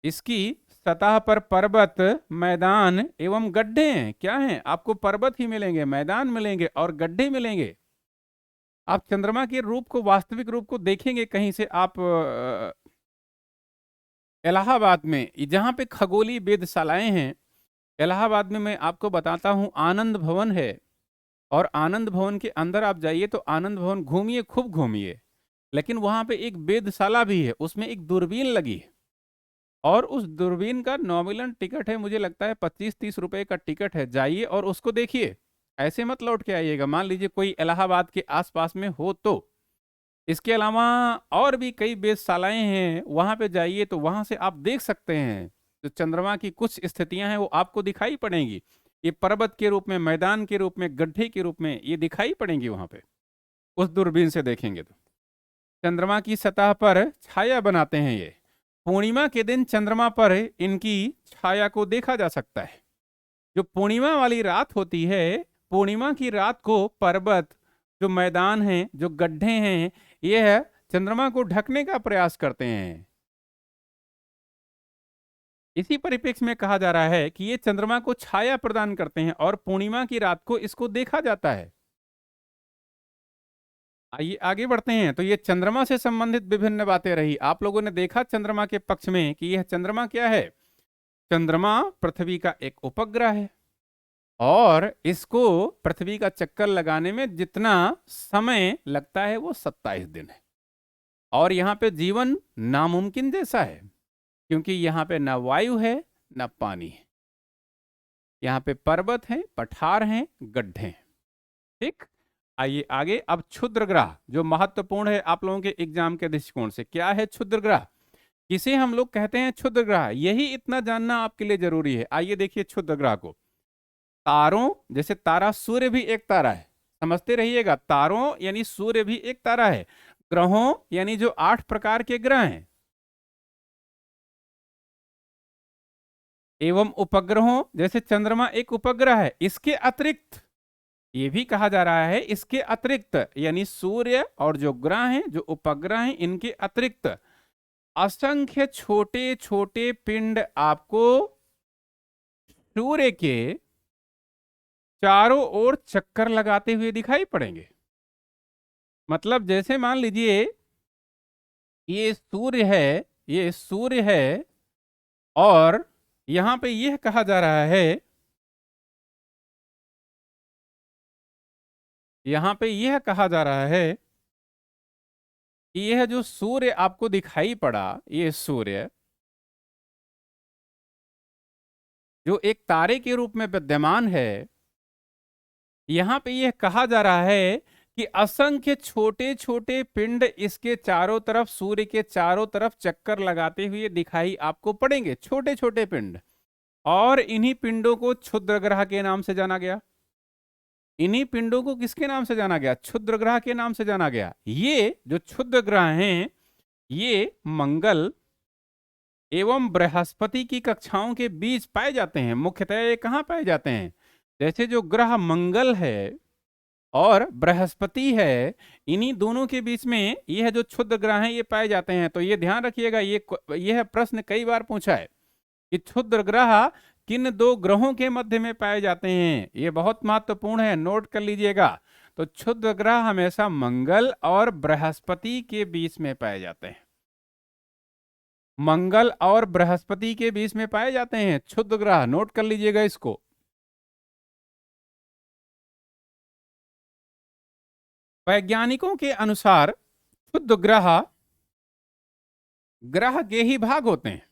इसकी सतह पर पर्वत, मैदान एवं गड्ढे हैं। क्या हैं? आपको पर्वत ही मिलेंगे, मैदान मिलेंगे और गड्ढे मिलेंगे। आप चंद्रमा के रूप को, वास्तविक रूप को देखेंगे कहीं से, आप इलाहाबाद में जहाँ पे खगोलीय वेधशालाएं हैं, इलाहाबाद में मैं आपको बताता हूँ, आनंद भवन है। और आनंद भवन के अंदर आप जाइए तो आनंद भवन घूमिए, खूब घूमिए, लेकिन वहां पे एक वेधशाला भी है, उसमें एक दूरबीन लगी है। और उस दूरबीन का नॉमिनल टिकट है, मुझे लगता है 25-30 रुपए का टिकट है। जाइए और उसको देखिए, ऐसे मत लौट के आइएगा। मान लीजिए कोई इलाहाबाद के आसपास में हो तो। इसके अलावा और भी कई वेधशालाएं हैं, वहां पे जाइए तो वहां से आप देख सकते हैं। जो चंद्रमा की कुछ स्थितियां हैं वो आपको दिखाई पड़ेंगी। ये पर्वत के रूप में, मैदान के रूप में, गड्ढे के रूप में ये दिखाई पड़ेंगी वहां पे, उस दूरबीन से देखेंगे तो। चंद्रमा की सतह पर छाया बनाते हैं ये। पूर्णिमा के दिन चंद्रमा पर इनकी छाया को देखा जा सकता है। जो पूर्णिमा वाली रात होती है, पूर्णिमा की रात को पर्वत, जो मैदान हैं, जो गड्ढे हैं, यह चंद्रमा को ढकने का प्रयास करते हैं। इसी परिप्रेक्ष्य में कहा जा रहा है कि ये चंद्रमा को छाया प्रदान करते हैं और पूर्णिमा की रात को इसको देखा जाता है। आइए आगे बढ़ते हैं। तो ये चंद्रमा से संबंधित विभिन्न बातें रही। आप लोगों ने देखा चंद्रमा के पक्ष में कि यह चंद्रमा क्या है? चंद्रमा पृथ्वी का एक उपग्रह है, और इसको पृथ्वी का चक्कर लगाने में जितना समय लगता है वो 27 दिन है। और यहाँ पे जीवन नामुमकिन जैसा है, क्योंकि यहाँ पे ना वायु है, ना पानी है। यहाँ पे पर्वत हैं, पठार हैं, गड्ढे हैं। ठीक, आइए आगे। अब क्षुद्र ग्रह जो महत्वपूर्ण है आप लोगों के एग्जाम के दृष्टिकोण से, क्या है क्षुद्र ग्रह? किसे हम लोग कहते हैं क्षुद्र ग्रह? यही इतना जानना आपके लिए जरूरी है। आइए देखिए क्षुद्र ग्रह को। तारों, जैसे तारा, सूर्य भी एक तारा है, समझते रहिएगा। तारों यानी सूर्य भी एक तारा है। ग्रहों यानी जो 8 प्रकार के ग्रह हैं, एवं उपग्रहों, जैसे चंद्रमा एक उपग्रह है। इसके अतिरिक्त ये भी कहा जा रहा है, इसके अतिरिक्त यानी सूर्य और जो ग्रह हैं, जो उपग्रह हैं, इनके अतिरिक्त असंख्य छोटे छोटे पिंड आपको सूर्य के चारों ओर चक्कर लगाते हुए दिखाई पड़ेंगे। मतलब जैसे मान लीजिए ये सूर्य है, ये सूर्य है, और यहां पे यह कहा जा रहा है यहां पे यह कहा जा रहा है कि यह जो सूर्य आपको दिखाई पड़ा, ये सूर्य जो एक तारे के रूप में विद्यमान है, यहां पे यह कहा जा रहा है कि असंख्य छोटे छोटे पिंड इसके चारों तरफ, सूर्य के चारों तरफ चक्कर लगाते हुए दिखाई आपको पड़ेंगे, छोटे छोटे पिंड। और इन्हीं पिंडों को क्षुद्र ग्रह के नाम से जाना गया। इन्हीं पिंडों को किसके नाम से जाना गया? क्षुद्र ग्रह के नाम से जाना गया। ये जो क्षुद्र ग्रह हैं, ये मंगल एवं बृहस्पति की कक्षाओं के बीच पाए जाते हैं। मुख्यतः ये कहाँ पाए जाते हैं? जैसे जो ग्रह मंगल है और बृहस्पति है, इन्हीं दोनों के बीच में यह जो क्षुद्र ग्रह हैं ये पाए जाते हैं। तो ये ध्यान रखिएगा, यह प्रश्न कई बार पूछा है कि क्षुद्र ग्रह किन दो ग्रहों के मध्य में पाए जाते हैं। ये बहुत महत्वपूर्ण है, नोट कर लीजिएगा। तो क्षुद्र ग्रह हमेशा मंगल और बृहस्पति के बीच में पाए जाते हैं। मंगल और बृहस्पति के बीच में पाए जाते हैं क्षुद्र ग्रह, नोट कर लीजिएगा इसको। वैज्ञानिकों के अनुसार क्षुद्र ग्रह ग्रह के ही भाग होते हैं।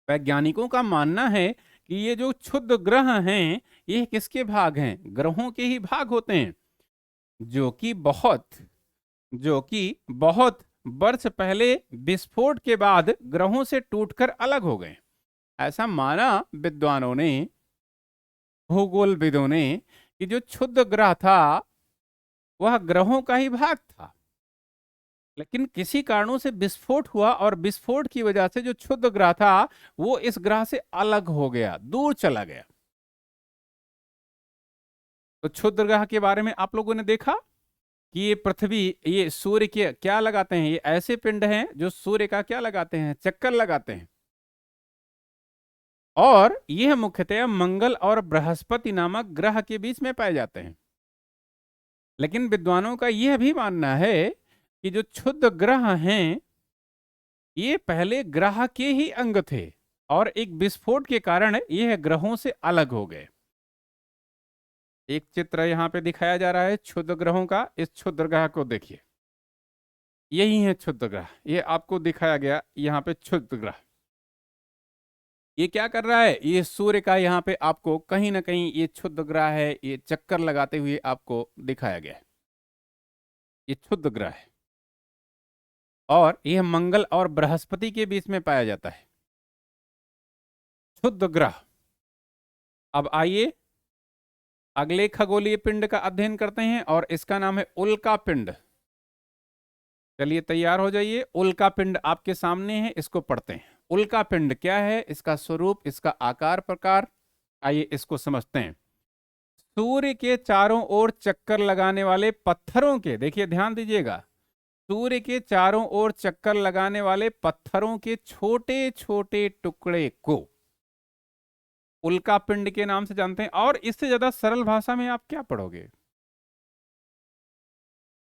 वैज्ञानिकों का मानना है कि ये जो क्षुद्र ग्रह हैं, ये किसके भाग हैं? ग्रहों के ही भाग होते हैं, जो कि बहुत वर्ष पहले विस्फोट के बाद ग्रहों से टूटकर अलग हो गए। ऐसा माना विद्वानों ने, भूगोलविदों ने, कि जो क्षुद्र ग्रह था वह ग्रहों का ही भाग था, लेकिन किसी कारणों से विस्फोट हुआ और विस्फोट की वजह से जो क्षुद्र ग्रह था वो इस ग्रह से अलग हो गया, दूर चला गया। तो क्षुद्र ग्रह के बारे में आप लोगों ने देखा कि ये पृथ्वी, ये सूर्य के क्या लगाते हैं? ये ऐसे पिंड हैं जो सूर्य का क्या लगाते हैं? चक्कर लगाते हैं। और यह मुख्यतः मंगल और बृहस्पति नामक ग्रह के बीच में पाए जाते हैं। लेकिन विद्वानों का यह भी मानना है कि जो क्षुद्र ग्रह हैं ये पहले ग्रह के ही अंग थे और एक विस्फोट के कारण यह ग्रहों से अलग हो गए। एक चित्र यहां पे दिखाया जा रहा है क्षुद्र ग्रहों का। इस क्षुद्र ग्रह को देखिए, यही है क्षुद्र ग्रह। ये आपको दिखाया गया यहाँ पे क्षुद्र ग्रह। ये क्या कर रहा है? ये सूर्य का यहाँ पे आपको कहीं ना कहीं ये क्षुद्र ग्रह है, ये चक्कर लगाते हुए आपको दिखाया गया है। ये क्षुद्र ग्रह है और यह मंगल और बृहस्पति के बीच में पाया जाता है, क्षुद्र ग्रह। अब आइए अगले खगोलीय पिंड का अध्ययन करते हैं और इसका नाम है उल्का पिंड। चलिए तैयार हो जाइए। उल्का पिंड आपके सामने है, इसको पढ़ते हैं। उल्का पिंड क्या है, इसका स्वरूप, इसका आकार प्रकार, आइए इसको समझते हैं। सूर्य के चारों ओर चक्कर लगाने वाले पत्थरों के, देखिए ध्यान दीजिएगा, सूर्य के चारों ओर चक्कर लगाने वाले पत्थरों के छोटे छोटे टुकड़े को उल्का पिंड के नाम से जानते हैं। और इससे ज्यादा सरल भाषा में आप क्या पढ़ोगे?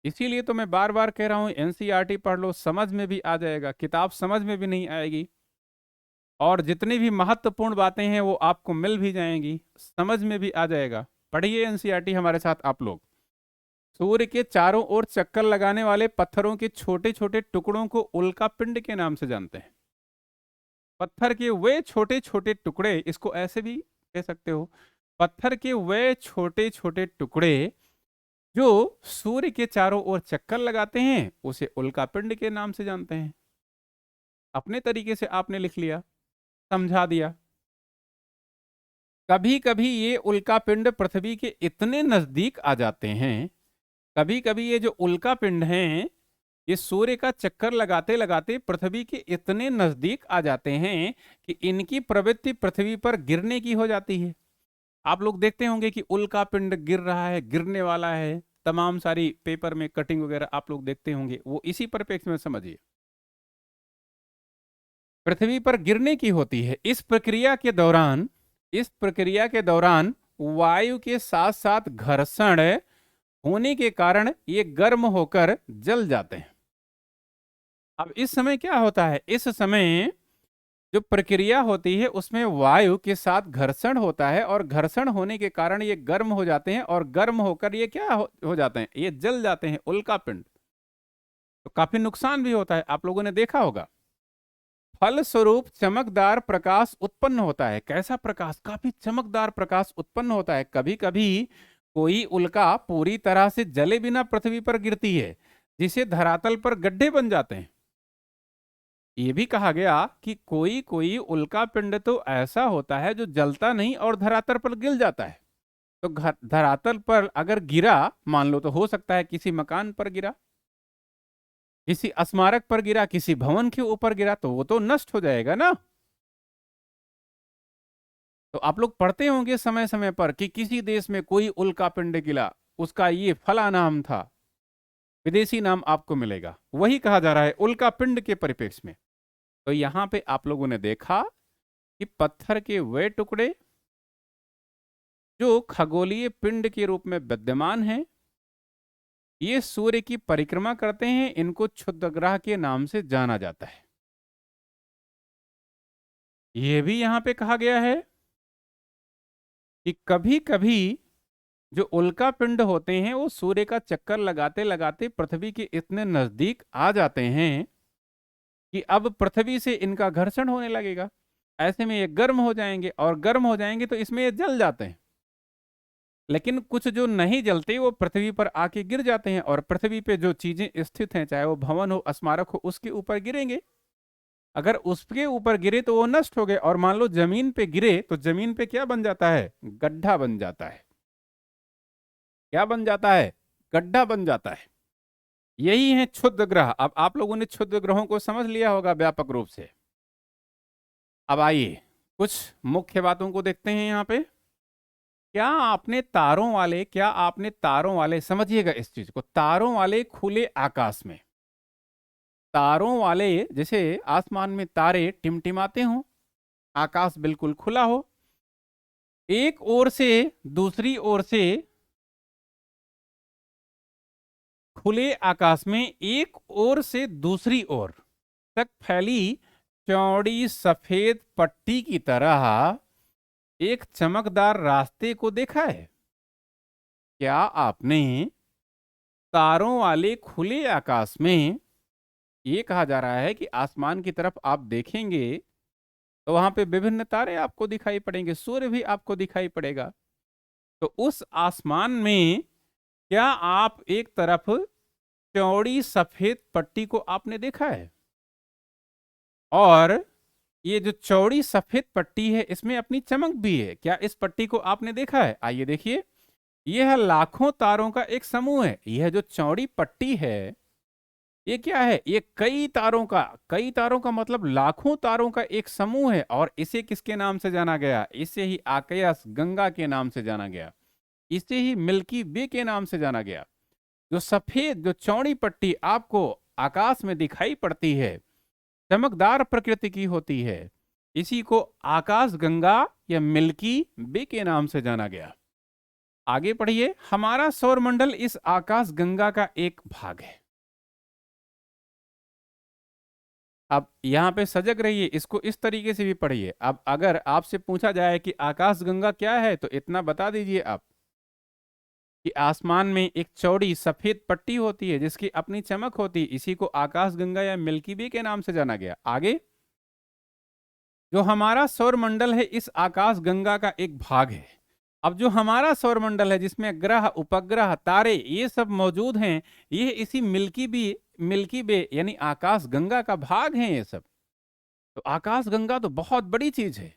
इसीलिए तो मैं बार बार कह रहा हूं एनसीईआरटी पढ़ लो, समझ में भी आ जाएगा। किताब समझ में भी नहीं आएगी और जितनी भी महत्वपूर्ण बातें हैं वो आपको मिल भी जाएंगी, समझ में भी आ जाएगा। पढ़िए एनसीईआरटी हमारे साथ आप लोग। सूर्य के चारों ओर चक्कर लगाने वाले पत्थरों के छोटे छोटे टुकड़ों को उल्का पिंड के नाम से जानते हैं। पत्थर के वे छोटे छोटे टुकड़े, इसको ऐसे भी कह सकते हो, पत्थर के वे छोटे छोटे टुकड़े जो सूर्य के चारों ओर चक्कर लगाते हैं उसे उल्का पिंड के नाम से जानते हैं। अपने तरीके से आपने लिख लिया, समझा दिया। कभी कभी ये उल्का पिंड पृथ्वी के इतने नजदीक आ जाते हैं, कभी कभी ये जो उल्का पिंड हैं ये सूर्य का चक्कर लगाते लगाते पृथ्वी के इतने नजदीक आ जाते हैं कि इनकी प्रवृत्ति पृथ्वी पर गिरने की हो जाती है। आप लोग देखते होंगे कि उल्का पिंड गिर रहा है, गिरने वाला है, तमाम सारी पेपर में कटिंग वगैरह आप लोग देखते होंगे, वो इसी परिप्रेक्ष्य में समझिए, पृथ्वी पर गिरने की होती है। इस प्रक्रिया के दौरान वायु के साथ साथ घर्षण होने के कारण ये गर्म होकर जल जाते हैं। अब इस समय क्या होता है? इस समय जो प्रक्रिया होती है उसमें वायु के साथ घर्षण होता है और घर्षण होने के कारण ये गर्म हो जाते हैं और गर्म होकर ये क्या हो जाते हैं, ये जल जाते हैं उल्का पिंड। तो काफी नुकसान भी होता है, आप लोगों ने देखा होगा। फलस्वरूप चमकदार प्रकाश उत्पन्न होता है। कैसा प्रकाश? काफी चमकदार प्रकाश उत्पन्न होता है। कभी कभी कोई उल्का पूरी तरह से जले बिना पृथ्वी पर गिरती है, जिसे धरातल पर गड्ढे बन जाते हैं। ये भी कहा गया कि कोई कोई उल्का पिंड तो ऐसा होता है जो जलता नहीं और धरातल पर गिर जाता है। तो धरातल पर अगर गिरा, मान लो, तो हो सकता है किसी मकान पर गिरा, किसी स्मारक पर गिरा, किसी भवन के ऊपर गिरा, तो वो तो नष्ट हो जाएगा ना। तो आप लोग पढ़ते होंगे समय समय पर कि किसी देश में कोई उल्का पिंड गिरा, उसका ये फला नाम था, विदेशी नाम आपको मिलेगा। वही कहा जा रहा है उल्का पिंड के परिप्रेक्ष्य में। तो यहां पे आप लोगों ने देखा कि पत्थर के वे टुकड़े जो खगोलीय पिंड के रूप में विद्यमान हैं, ये सूर्य की परिक्रमा करते हैं। इनको क्षुद्र ग्रह के नाम से जाना जाता है। यह भी यहां पे कहा गया है कि कभी कभी जो उल्का पिंड होते हैं वो सूर्य का चक्कर लगाते लगाते पृथ्वी के इतने नजदीक आ जाते हैं कि अब पृथ्वी से इनका घर्षण होने लगेगा। ऐसे में ये गर्म हो जाएंगे और गर्म हो जाएंगे तो इसमें ये जल जाते हैं। लेकिन कुछ जो नहीं जलते वो पृथ्वी पर आके गिर जाते हैं और पृथ्वी पे जो चीजें स्थित हैं, चाहे वो भवन हो, स्मारक हो, उसके ऊपर गिरेंगे। अगर उसके ऊपर गिरे तो वो नष्ट हो गए, और मान लो जमीन पे गिरे तो जमीन पे क्या बन जाता है? गड्ढा बन जाता है। क्या बन जाता है? गड्ढा बन जाता है। यही है क्षुद्र ग्रह। अब आप लोगों ने क्षुद्र ग्रहों को समझ लिया होगा व्यापक रूप से। अब आइए कुछ मुख्य बातों को देखते हैं यहाँ पे। क्या आपने तारों वाले, समझिएगा इस चीज को, तारों वाले खुले आकाश में, तारों वाले जैसे आसमान में तारे टिमटिमाते हों, आकाश बिल्कुल खुला हो, एक ओर से दूसरी ओर से, खुले आकाश में एक ओर से दूसरी ओर तक फैली चौड़ी सफेद पट्टी की तरह एक चमकदार रास्ते को देखा है? क्या आपने तारों वाले खुले आकाश में, ये कहा जा रहा है कि आसमान की तरफ आप देखेंगे तो वहां पे विभिन्न तारे आपको दिखाई पड़ेंगे, सूर्य भी आपको दिखाई पड़ेगा। तो उस आसमान में क्या आप एक तरफ चौड़ी सफेद पट्टी को आपने देखा है? और ये जो चौड़ी सफेद पट्टी है इसमें अपनी चमक भी है। क्या इस पट्टी को आपने देखा है? आइए देखिए, यह लाखों तारों का एक समूह है। यह जो चौड़ी पट्टी है ये क्या है? ये कई तारों का मतलब लाखों तारों का एक समूह है। और इसे किसके नाम से जाना गया? इसे ही आकाश गंगा के नाम से जाना गया, इसे ही मिल्की वे के नाम से जाना गया। जो सफेद जो चौड़ी पट्टी आपको आकाश में दिखाई पड़ती है, चमकदार प्रकृति की होती है, इसी को आकाश गंगा या मिल्की वे के नाम से जाना गया। आगे पढ़िए। हमारा सौरमंडल इस आकाश गंगा का एक भाग है। अब यहां पे सजग रहिए, इसको इस तरीके से भी पढ़िए। अब अगर आपसे पूछा जाए कि आकाश गंगा क्या है, तो इतना बता दीजिए आप कि आसमान में एक चौड़ी सफेद पट्टी होती है जिसकी अपनी चमक होती है, इसी को आकाश गंगा या मिल्की वे के नाम से जाना गया। आगे, जो हमारा सौरमंडल है इस आकाश गंगा का एक भाग है। अब जो हमारा सौरमंडल है जिसमें ग्रह, उपग्रह, तारे ये सब मौजूद हैं, ये इसी मिल्की वे यानी आकाश गंगा का भाग है ये सब। तो आकाश गंगा तो बहुत बड़ी चीज है।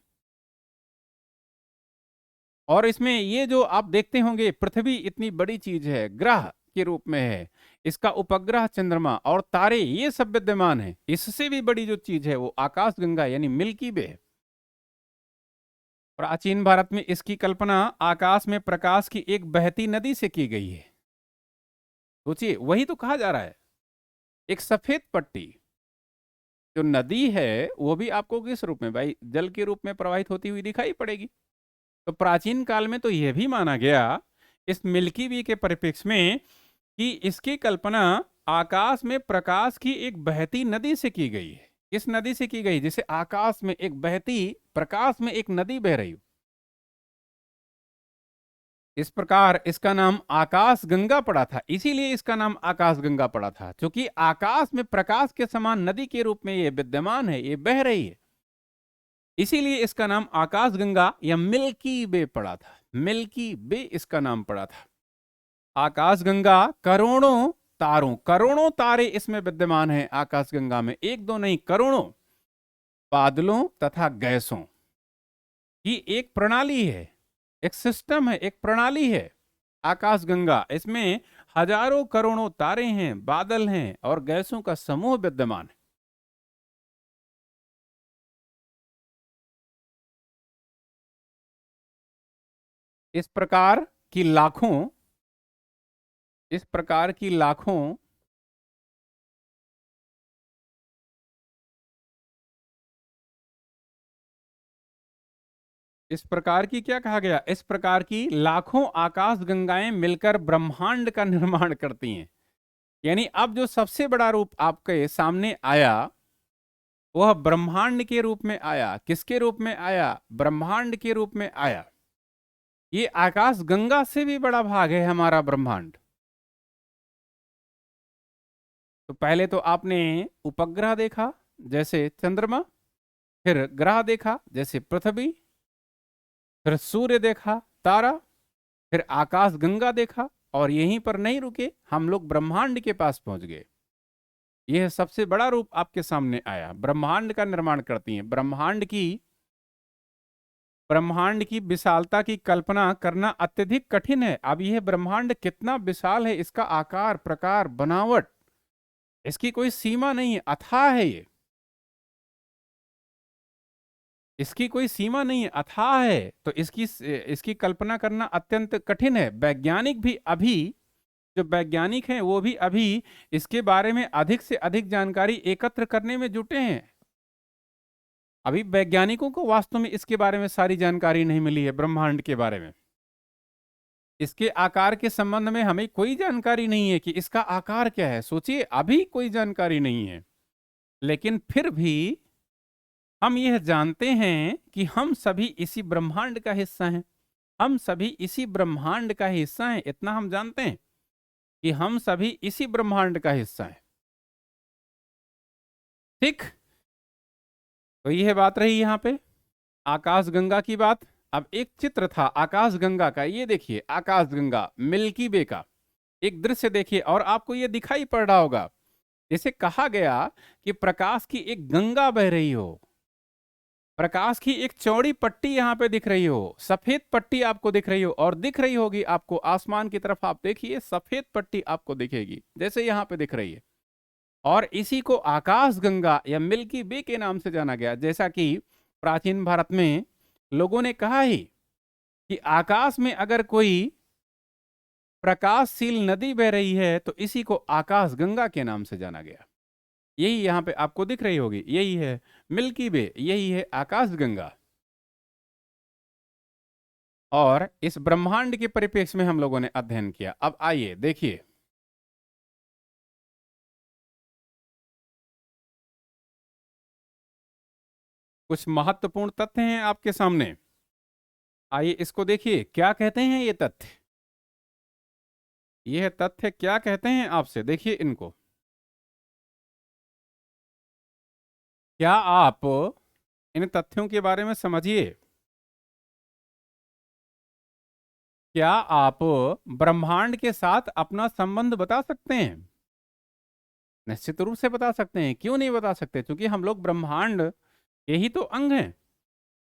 और इसमें ये जो आप देखते होंगे पृथ्वी इतनी बड़ी चीज है, ग्रह के रूप में है, इसका उपग्रह चंद्रमा और तारे ये सब विद्यमान है। इससे भी बड़ी जो चीज है वो आकाश गंगा यानी मिल्की वे है। प्राचीन भारत में इसकी कल्पना आकाश में प्रकाश की एक बहती नदी से की गई है। सोचिए, वही तो कहा जा रहा है, एक सफेद पट्टी जो नदी है वो भी आपको किस रूप में, भाई जल के रूप में प्रवाहित होती हुई दिखाई पड़ेगी। तो प्राचीन काल में तो यह भी माना गया इस मिल्की वे के परिप्रेक्ष्य में कि इसकी कल्पना आकाश में प्रकाश की एक बहती नदी से की गई है। किस नदी से की गई? जैसे आकाश में एक बहती, प्रकाश में एक नदी बह रही हो, इस प्रकार इसका नाम आकाश गंगा पड़ा था। इसीलिए इसका नाम आकाश गंगा पड़ा था, क्योंकि आकाश में प्रकाश के समान नदी के रूप में ये विद्यमान है, ये बह रही है। इसीलिए इसका नाम आकाश गंगा या मिल्की वे पड़ा था। मिल्की वे इसका नाम पड़ा था। आकाश गंगा करोड़ों तारों, करोड़ों तारे इसमें विद्यमान हैं। आकाश गंगा में एक दो नहीं, करोड़ों बादलों तथा गैसों की एक प्रणाली है, एक सिस्टम है, एक प्रणाली है आकाश गंगा। इसमें हजारों करोड़ों तारे हैं, बादल हैं और गैसों का समूह विद्यमान है। इस प्रकार की लाखों, इस प्रकार की लाखों इस प्रकार की क्या कहा गया? इस प्रकार की लाखों आकाश गंगाएं मिलकर ब्रह्मांड का निर्माण करती हैं। यानी अब जो सबसे बड़ा रूप आपके सामने आया वह ब्रह्मांड के रूप में आया। किसके रूप में आया? ब्रह्मांड के रूप में आया। ये आकाश गंगा से भी बड़ा भाग है हमारा ब्रह्मांड। तो पहले तो आपने उपग्रह देखा जैसे चंद्रमा, फिर ग्रह देखा जैसे पृथ्वी, फिर सूर्य देखा, तारा, फिर आकाश गंगा देखा, और यहीं पर नहीं रुके, हम लोग ब्रह्मांड के पास पहुंच गए। यह सबसे बड़ा रूप आपके सामने आया। ब्रह्मांड का निर्माण करती हैं। ब्रह्मांड की विशालता की कल्पना करना अत्यधिक कठिन है। अब यह ब्रह्मांड कितना विशाल है, इसका आकार, प्रकार, बनावट, इसकी कोई सीमा नहीं है, अथाह है ये। इसकी कोई सीमा नहीं है, अथाह है। तो इसकी कल्पना करना अत्यंत कठिन है। वैज्ञानिक भी अभी, जो वैज्ञानिक हैं वो भी अभी इसके बारे में अधिक से अधिक जानकारी एकत्र करने में जुटे हैं। अभी वैज्ञानिकों को वास्तव में इसके बारे में सारी जानकारी नहीं मिली है। ब्रह्मांड के बारे में, इसके आकार के संबंध में हमें कोई जानकारी नहीं है कि इसका आकार क्या है। सोचिए, अभी कोई जानकारी नहीं है। लेकिन फिर भी हम यह जानते हैं कि हम सभी इसी ब्रह्मांड का हिस्सा हैं। हम सभी इसी ब्रह्मांड का हिस्सा हैं, इतना हम जानते हैं कि हम सभी इसी ब्रह्मांड का हिस्सा हैं। ठीक, तो यह बात रही यहां पे आकाश गंगा की बात। अब एक चित्र था आकाश गंगा का, ये देखिए आकाश गंगा मिल्की वे का एक दृश्य देखिए, और आपको ये दिखाई पड़ रहा होगा जैसे कहा गया कि प्रकाश की एक गंगा बह रही हो। प्रकाश की एक चौड़ी पट्टी यहां पे दिख रही हो, सफेद पट्टी आपको दिख रही हो, और दिख रही होगी आपको आसमान की तरफ। आप देखिए सफेद पट्टी आपको दिखेगी जैसे यहां पे दिख रही है। और इसी को आकाश गंगा या मिल्की वे के नाम से जाना गया। जैसा कि प्राचीन भारत में लोगों ने कहा ही कि आकाश में अगर कोई प्रकाशशील नदी बह रही है तो इसी को आकाश गंगा के नाम से जाना गया। यही यहां पे आपको दिख रही होगी, यही है मिल्की वे, यही है आकाश गंगा। और इस ब्रह्मांड के परिप्रेक्ष्य में हम लोगों ने अध्ययन किया। अब आइए देखिए, कुछ महत्वपूर्ण तथ्य हैं आपके सामने। आइए इसको देखिए, क्या कहते हैं ये तथ्य। यह तथ्य क्या कहते हैं आपसे, देखिए इनको। क्या आप इन तथ्यों के बारे में समझिए। क्या आप ब्रह्मांड के साथ अपना संबंध बता सकते हैं? निश्चित रूप से बता सकते हैं। क्यों नहीं बता सकते? क्योंकि हम लोग ब्रह्मांड के ही तो अंग हैं।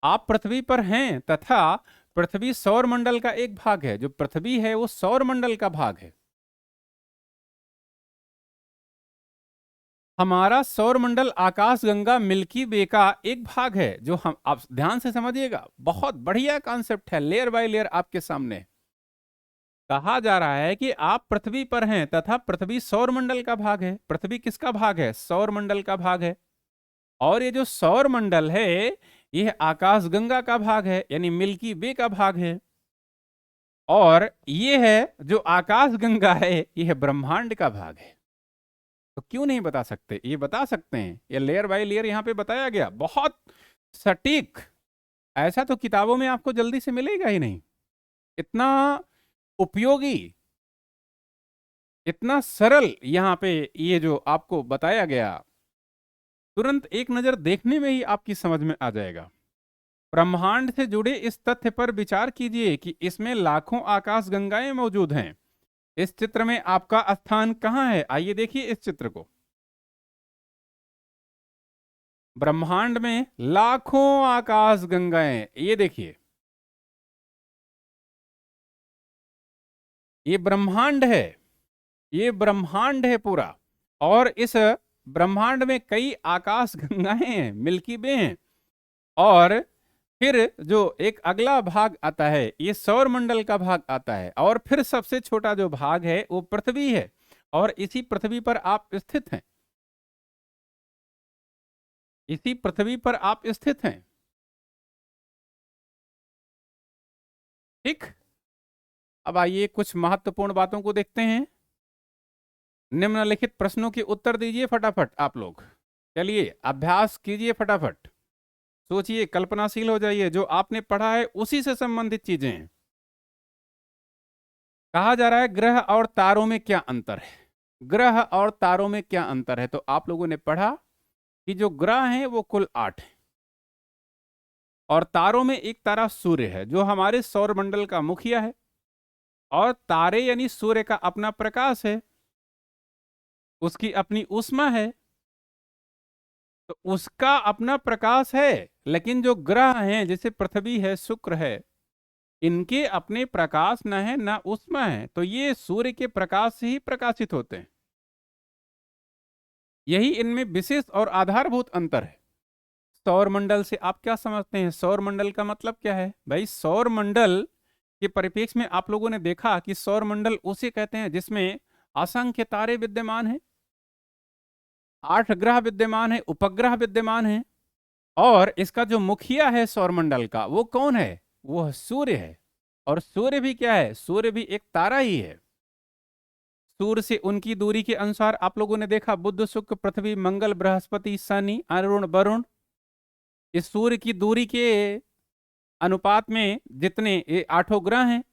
आप पृथ्वी पर हैं तथा पृथ्वी सौर मंडल का एक भाग है। जो पृथ्वी है वो सौर मंडल का भाग है। हमारा सौर मंडल आकाश गंगा मिल्की वे का एक भाग है। जो हम, आप ध्यान से समझिएगा, बहुत बढ़िया कॉन्सेप्ट है, लेयर बाय लेयर आपके सामने। कहा जा रहा है कि आप पृथ्वी पर हैं तथा पृथ्वी सौर मंडल का भाग है। पृथ्वी किसका भाग है? सौर मंडल का भाग है। और ये जो सौर मंडल है यह आकाश गंगा का भाग है, यानी मिल्की वे का भाग है। और ये है जो आकाश गंगा है, यह ब्रह्मांड का भाग है। तो क्यों नहीं बता सकते? ये बता सकते हैं, ये लेयर बाय लेयर यहाँ पे बताया गया, बहुत सटीक। ऐसा तो किताबों में आपको जल्दी से मिलेगा ही नहीं। इतना उपयोगी, इतना सरल यहाँ पे ये जो आपको बताया गया, तुरंत एक नजर देखने में ही आपकी समझ में आ जाएगा। ब्रह्मांड से जुड़े इस तथ्य पर विचार कीजिए कि इसमें लाखों आकाश गंगाएं मौजूद हैं। इस चित्र में आपका स्थान कहाँ है? आइए देखिए इस चित्र को। ब्रह्मांड में लाखों आकाश गंगाएं, ये देखिए, ये ब्रह्मांड है, ये ब्रह्मांड है पूरा। और इस ब्रह्मांड में कई आकाश गंगाएं हैं, मिल्की वे हैं। और फिर जो एक अगला भाग आता है, ये सौर मंडल का भाग आता है। और फिर सबसे छोटा जो भाग है वो पृथ्वी है, और इसी पृथ्वी पर आप स्थित हैं, इसी पृथ्वी पर आप स्थित हैं। ठीक। अब आइए कुछ महत्वपूर्ण बातों को देखते हैं। निम्नलिखित प्रश्नों के उत्तर दीजिए फटाफट आप लोग। चलिए अभ्यास कीजिए फटाफट, सोचिए, कल्पनाशील हो जाइए। जो आपने पढ़ा है उसी से संबंधित चीजें हैं। कहा जा रहा है ग्रह और तारों में क्या अंतर है? ग्रह और तारों में क्या अंतर है? तो आप लोगों ने पढ़ा कि जो ग्रह हैं वो कुल 8 हैं, और तारों में एक तारा सूर्य है जो हमारे सौर मंडल का मुखिया है। और तारे यानी सूर्य का अपना प्रकाश है, उसकी अपनी ऊष्मा है, तो उसका अपना प्रकाश है। लेकिन जो ग्रह हैं जैसे पृथ्वी है, शुक्र है, इनके अपने प्रकाश न है न ऊष्मा है, तो ये सूर्य के प्रकाश से ही प्रकाशित होते हैं। यही इनमें विशेष और आधारभूत अंतर है। सौर मंडल से आप क्या समझते हैं? सौर मंडल का मतलब क्या है भाई? सौर मंडल के परिप्रेक्ष्य में आप लोगों ने देखा कि सौर मंडल उसे कहते हैं जिसमें असंख्य तारे विद्यमान हैं, 8 ग्रह विद्यमान है, उपग्रह विद्यमान है। और इसका जो मुखिया है सौरमंडल का, वो कौन है? वो सूर्य है। और सूर्य भी क्या है? सूर्य भी एक तारा ही है। सूर्य से उनकी दूरी के अनुसार आप लोगों ने देखा, बुध, शुक्र, पृथ्वी, मंगल, बृहस्पति, शनि, अरुण, वरुण, इस सूर्य की दूरी के अनुपात में जितने ये 8 ग्रह हैं,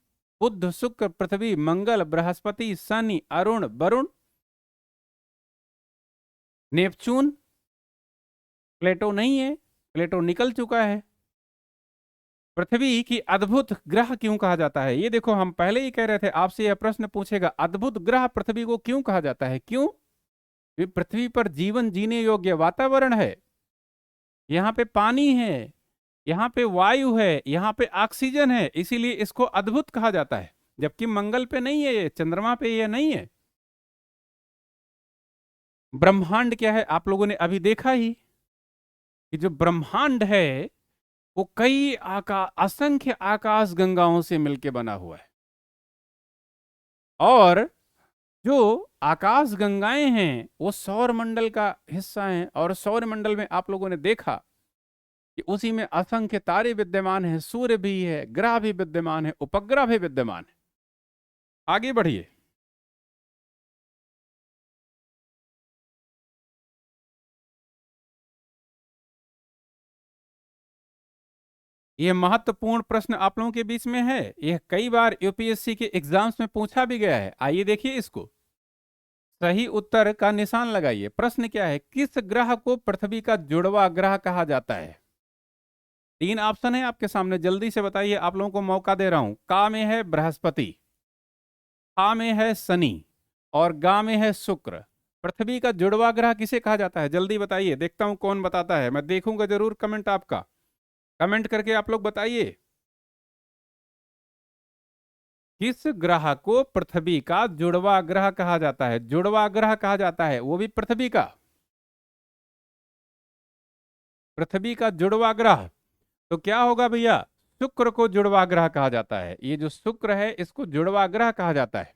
बुध, शुक्र, पृथ्वी, मंगल, बृहस्पति, शनि, अरुण, वरुण, नेपच्यून, प्लेटो नहीं है, प्लेटो निकल चुका है। पृथ्वी की अद्भुत ग्रह क्यों कहा जाता है? ये देखो, हम पहले ही कह रहे थे, आपसे यह प्रश्न पूछेगा, अद्भुत ग्रह पृथ्वी को क्यों कहा जाता है? क्यों? ये पृथ्वी पर जीवन जीने योग्य वातावरण है, यहाँ पे पानी है, यहाँ पे वायु है, यहाँ पे ऑक्सीजन है, इसीलिए इसको अद्भुत कहा जाता है। जबकि मंगल पे नहीं है, ये चंद्रमा पे ये नहीं है। ब्रह्मांड क्या है? आप लोगों ने अभी देखा ही कि जो ब्रह्मांड है वो कई असंख्य आकाश गंगाओं से मिलकर बना हुआ है। और जो आकाश गंगाएं हैं वो सौर मंडल का हिस्सा हैं, और सौर मंडल में आप लोगों ने देखा कि उसी में असंख्य तारे विद्यमान हैं, सूर्य भी है, ग्रह भी विद्यमान है, उपग्रह भी विद्यमान है। आगे बढ़िए। यह महत्वपूर्ण प्रश्न आप लोगों के बीच में है, यह कई बार यूपीएससी के एग्जाम्स में पूछा भी गया है। आइए देखिए इसको, सही उत्तर का निशान लगाइए। प्रश्न क्या है? किस ग्रह को पृथ्वी का जुड़वा ग्रह कहा जाता है? 3 ऑप्शन है आपके सामने, जल्दी से बताइए, आप लोगों को मौका दे रहा हूं। का में है बृहस्पति, खा में है शनि, और गा में है शुक्र। पृथ्वी का जुड़वा ग्रह किसे कहा जाता है? जल्दी बताइए, देखता हूं कौन बताता है। मैं देखूंगा जरूर कमेंट आपका, कमेंट करके आप लोग बताइए किस ग्रह को पृथ्वी का जुड़वा ग्रह कहा जाता है? जुड़वा ग्रह कहा जाता है, वो भी पृथ्वी का, पृथ्वी का जुड़वा ग्रह। तो क्या होगा भैया? शुक्र को जुड़वा ग्रह कहा जाता है। ये जो शुक्र है इसको जुड़वा ग्रह कहा जाता है।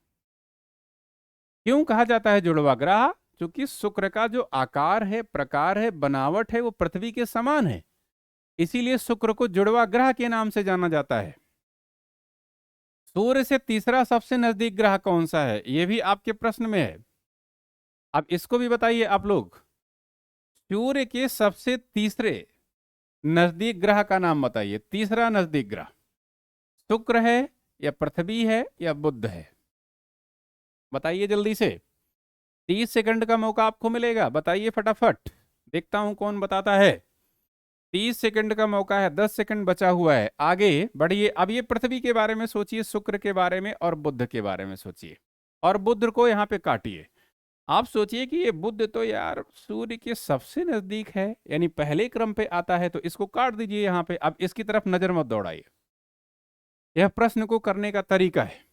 क्यों कहा जाता है जुड़वा ग्रह? क्योंकि शुक्र का जो आकार है, प्रकार है, बनावट है, वो पृथ्वी के समान है, इसीलिए शुक्र को जुड़वा ग्रह के नाम से जाना जाता है। सूर्य से तीसरा सबसे नजदीक ग्रह कौन सा है? यह भी आपके प्रश्न में है। अब इसको भी बताइए आप लोग, सूर्य के सबसे तीसरे नजदीक ग्रह का नाम बताइए। तीसरा नजदीक ग्रह शुक्र है या पृथ्वी है या बुध है? बताइए जल्दी से, 30 सेकंड का मौका आपको मिलेगा, बताइए फटाफट, देखता हूं कौन बताता है। 30 सेकंड का मौका है, 10 सेकंड बचा हुआ है, आगे बढ़िए। अब ये पृथ्वी के बारे में सोचिए, शुक्र के बारे में और बुध के बारे में सोचिए, और बुध को यहाँ पे काटिए। आप सोचिए कि ये बुध तो यार सूर्य के सबसे नजदीक है, यानी पहले क्रम पे आता है, तो इसको काट दीजिए यहाँ पे। अब इसकी तरफ नजर मत दौड़ाइए, यह प्रश्न को करने का तरीका है।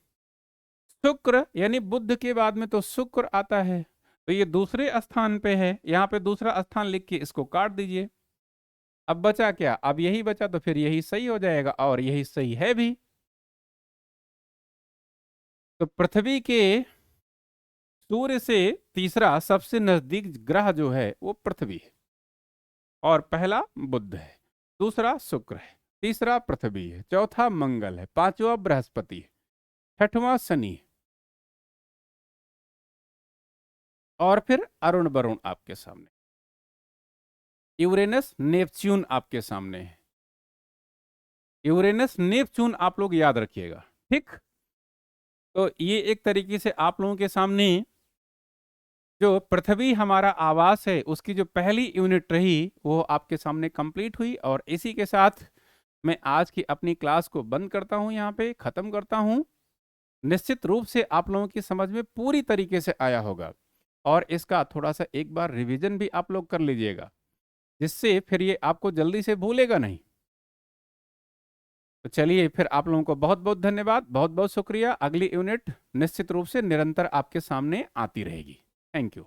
शुक्र यानी बुध के बाद में तो शुक्र आता है, तो ये दूसरे स्थान पे है, यहाँ पे दूसरा स्थान लिख के इसको काट दीजिए। अब बचा क्या? अब यही बचा, तो फिर यही सही हो जाएगा, और यही सही है भी। तो पृथ्वी के सूर्य से तीसरा सबसे नजदीक ग्रह जो है वो पृथ्वी है, और पहला बुध है, दूसरा शुक्र है, तीसरा पृथ्वी है, चौथा मंगल है, पांचवा बृहस्पति है, छठवां शनि है, और फिर अरुण वरुण आपके सामने, यूरेनस नेपच्यून आपके सामने है। यूरेनस नेपच्यून आप लोग याद रखिएगा, ठीक। तो ये एक तरीके से आप लोगों के सामने जो पृथ्वी हमारा आवास है उसकी जो पहली यूनिट रही वो आपके सामने कंप्लीट हुई। और इसी के साथ मैं आज की अपनी क्लास को बंद करता हूं, यहाँ पे ख़त्म करता हूं। निश्चित रूप से आप लोगों की समझ में पूरी तरीके से आया होगा, और इसका थोड़ा सा एक बार रिवीजन भी आप लोग कर लीजिएगा, जिससे फिर ये आपको जल्दी से भूलेगा नहीं। तो चलिए फिर, आप लोगों को बहुत बहुत धन्यवाद, बहुत बहुत शुक्रिया। अगली यूनिट निश्चित रूप से निरंतर आपके सामने आती रहेगी। Thank you.